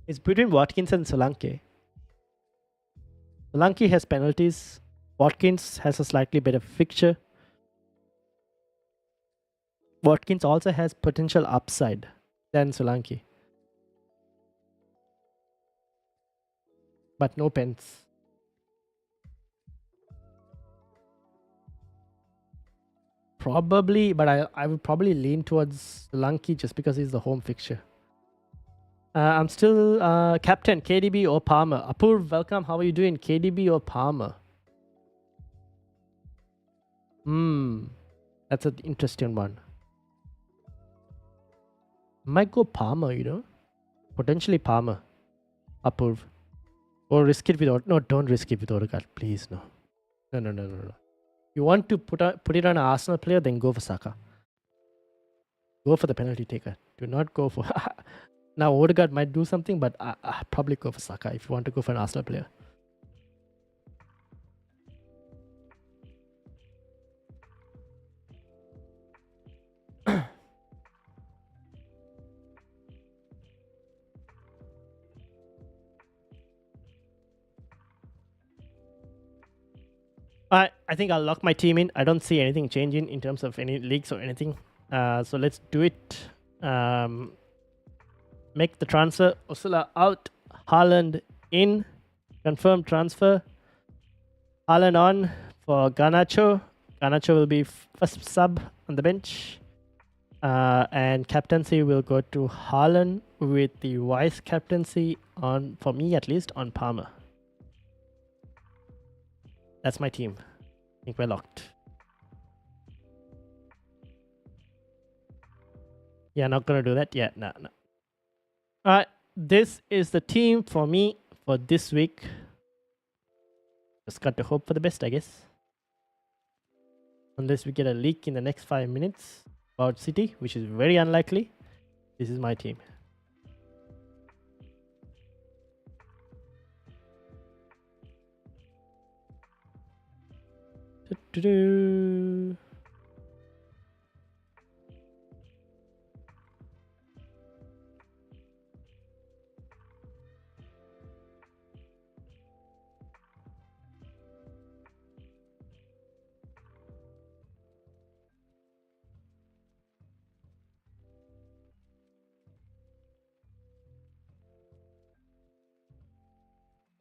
It's between Watkins and Solanke. Solanke has penalties. Watkins has a slightly better fixture. Watkins also has potential upside than Solanke. But no pens. Probably, but I would probably lean towards Solanke just because he's the home fixture. I'm still captain, KDB or Palmer. Apurv, welcome. How are you doing? KDB or Palmer? That's an interesting one. Might go Palmer, you know? Potentially Palmer. Apurv. Or risk it with... No, don't risk it with Odegaard. Please, no. No. You want to put it on an Arsenal player, then go for Saka. Go for the penalty taker. Do not go for... Now, Odegaard might do something, but I probably go for Saka if you want to go for an Arsenal player. I think I'll lock my team in. I don't see anything changing in terms of any leagues or anything. So let's do it. Make the transfer. Osula out. Haaland in. Confirm transfer. Haaland on for Garnacho. Garnacho will be first sub on the bench. And captaincy will go to Haaland with the vice captaincy on, for me at least, on Palmer. That's my team. I think we're locked. Yeah, not gonna do that yet. No. Alright, this is the team for me for this week. Just got to hope for the best, I guess. Unless we get a leak in the next 5 minutes about City, which is very unlikely. This is my team.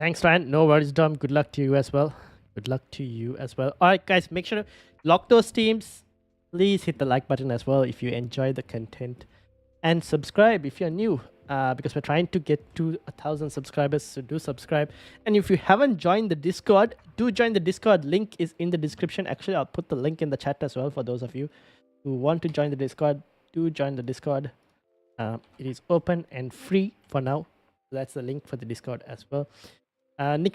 Thanks, Ryan. No worries, Dom. Good luck to you as well. Good luck to you as well. All right, guys, make sure to lock those teams. Please hit the like button as well if you enjoy the content. And subscribe if you're new, because we're trying to get to 1,000 subscribers. So do subscribe. And if you haven't joined the Discord, do join the Discord. Link is in the description. Actually, I'll put the link in the chat as well for those of you who want to join the Discord. Do join the Discord. It is open and free for now. That's the link for the Discord as well. Nick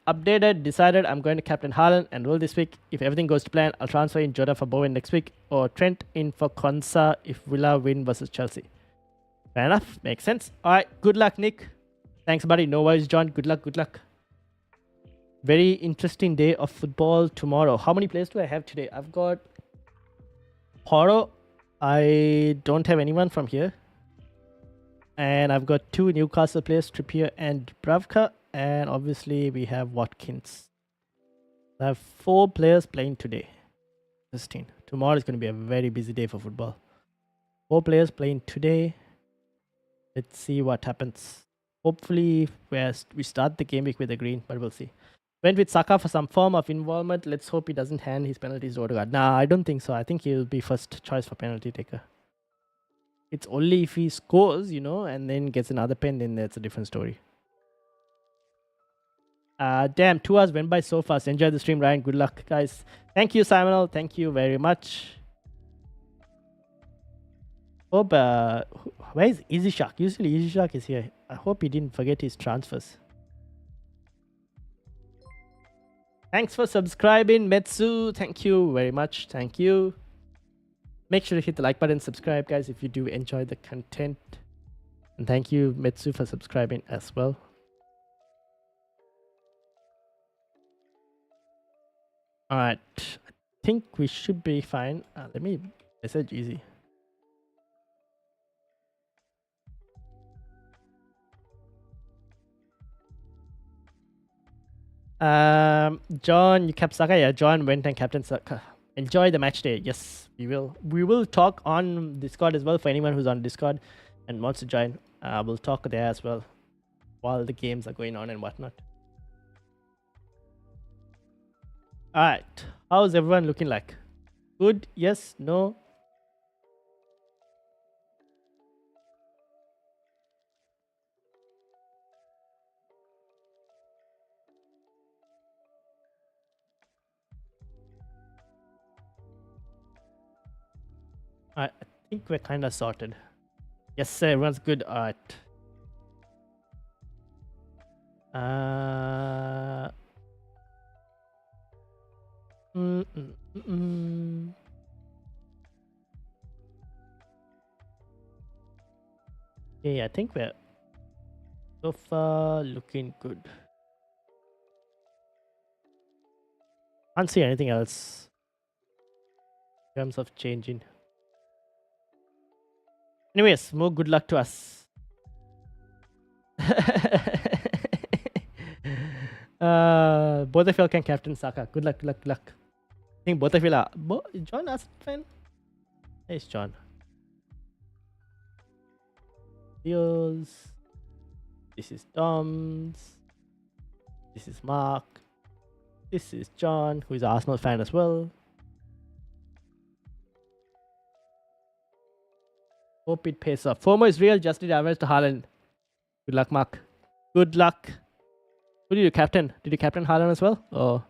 updated, decided I'm going to captain Haaland and roll this week. If everything goes to plan, I'll transfer in Jota for Bowen next week, or Trent in for Konsa if Villa win versus Chelsea. Fair enough, makes sense. All right, good luck, Nick. Thanks, buddy. No worries, John. Good luck. Very interesting day of football tomorrow. How many players do I have today? I've got Poro. I don't have anyone from here. And I've got 2 Newcastle players, Trippier and Dubravka. And obviously we have Watkins. I have 4 players playing today. 16. Tomorrow is going to be a very busy day for football. 4 players playing today. Let's see what happens. Hopefully we start the game week with a green, but we'll see. Went with Saka for some form of involvement. Let's hope he doesn't hand his penalties to Odegaard. Nah, I don't think so. I think he'll be first choice for penalty taker. It's only if he scores, you know, and then gets another pen, then that's a different story. Damn, 2 hours went by so fast. Enjoy the stream, Ryan. Good luck, guys. Thank you, Simonal. Thank you very much. Hope, where is Easy Shark? Usually Easy Shark is here. I hope he didn't forget his transfers. Thanks for subscribing, Metsu. Thank you very much. Thank you. Make sure to hit the like button, subscribe, guys, if you do enjoy the content. And thank you, Metsu, for subscribing as well. All right, I think we should be fine. Let me message Easy. John, you kept Saka. Yeah, John went and captain Saka. Enjoy the match day. Yes, we will. We will talk on Discord as well for anyone who's on Discord and wants to join. We'll talk there as well while the games are going on and whatnot. All right, how's everyone looking like? Good? Yes? No? I think we're kind of sorted. Yes, sir. Everyone's good. All right. Mm, mm, mm, mm. Yeah, I think we're so far looking good. Can't see anything else in terms of changing. Anyways, more good luck to us. Both of you can captain Saka. Good luck, good luck, good luck. I think both of you are. John as fan? There's John. Deals. This is Tom's. This is Mark. This is John, who is an Arsenal fan as well. Hope it pays off. FOMO is real. Just did average to Haaland. Good luck, Mark. Good luck. Who did you captain? Did you captain Haaland as well? Oh.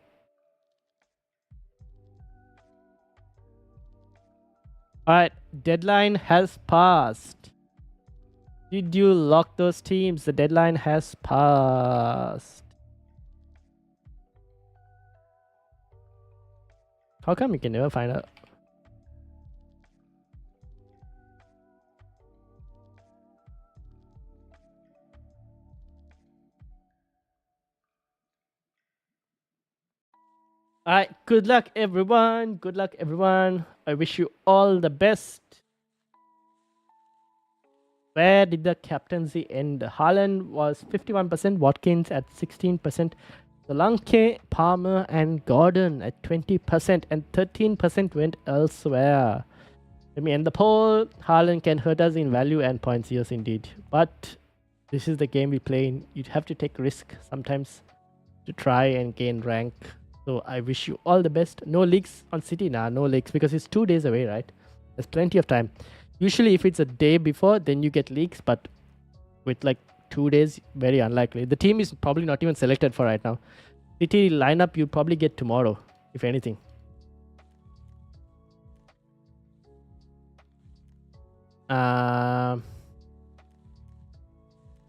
Alright. Deadline has passed. Did you lock those teams? The deadline has passed. How come you can never find out? Alright, good luck everyone. Good luck everyone. I wish you all the best. Where did the captaincy end? Haaland was 51%, Watkins at 16%, Solanke, Palmer and Gordon at 20%, and 13% went elsewhere. Let me end the poll. Haaland can hurt us in value and points, yes indeed. But this is the game we play in. You have to take risk sometimes to try and gain rank. So I wish you all the best. No leaks on City now, no leaks because it's 2 days away, right? There's plenty of time. Usually if it's a day before, then you get leaks, but with like 2 days, very unlikely. The team is probably not even selected for right now. City lineup you probably get tomorrow, if anything.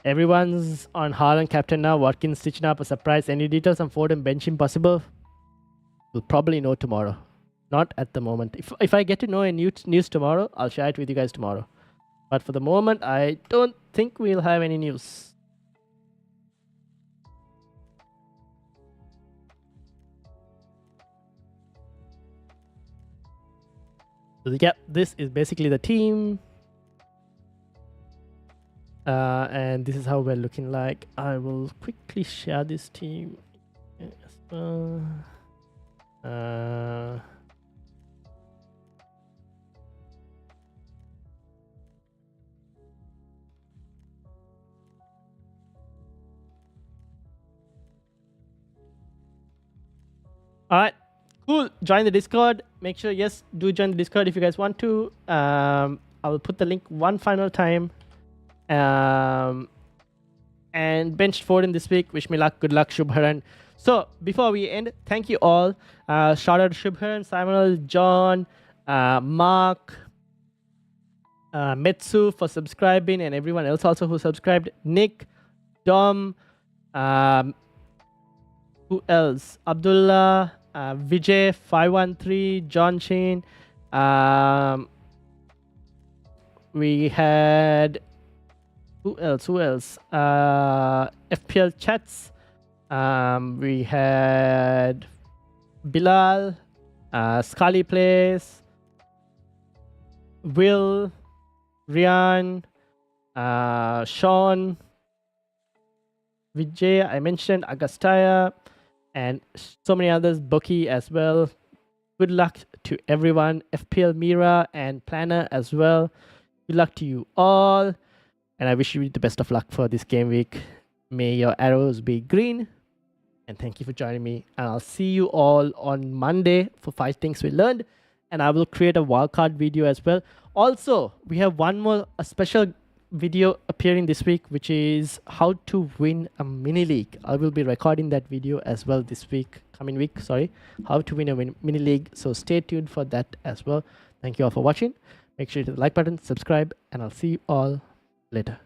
Everyone's on Haaland captain now. Watkins stitching up a surprise. Any details on Foden bench impossible? We'll probably know tomorrow. Not at the moment. If I get to know any news tomorrow, I'll share it with you guys tomorrow. But for the moment, I don't think we'll have any news. So yeah, this is basically the team. And this is how we're looking like. I will quickly share this team as well. Alright, cool. Join the Discord. Make sure, yes, do join the Discord if you guys want to. I will put the link one final time. And benched Foden this week. Wish me luck. Good luck, Shubharan. So before we end, thank you all. Shout out to Shubharan, Simon, John, Mark, Metsu for subscribing, and everyone else also who subscribed. Nick, Dom, who else? Abdullah, Vijay 513, John Shane. We had who else? FPL chats. We had Bilal, Scully Plays, Will, Rian, Sean, Vijay, I mentioned, Agastaya, and so many others, Bucky as well. Good luck to everyone, FPL Mira and Planner as well. Good luck to you all, and I wish you the best of luck for this game week. May your arrows be green, and thank you for joining me, and I'll see you all on Monday for 5 things we learned, and I will create a wildcard video as well. Also, we have one more special video appearing this week, which is how to win a mini league. I will be recording that video as well this week, coming week, sorry, how to win a mini league. So stay tuned for that as well. Thank you all for watching. Make sure you hit the like button, subscribe, and I'll see you all later.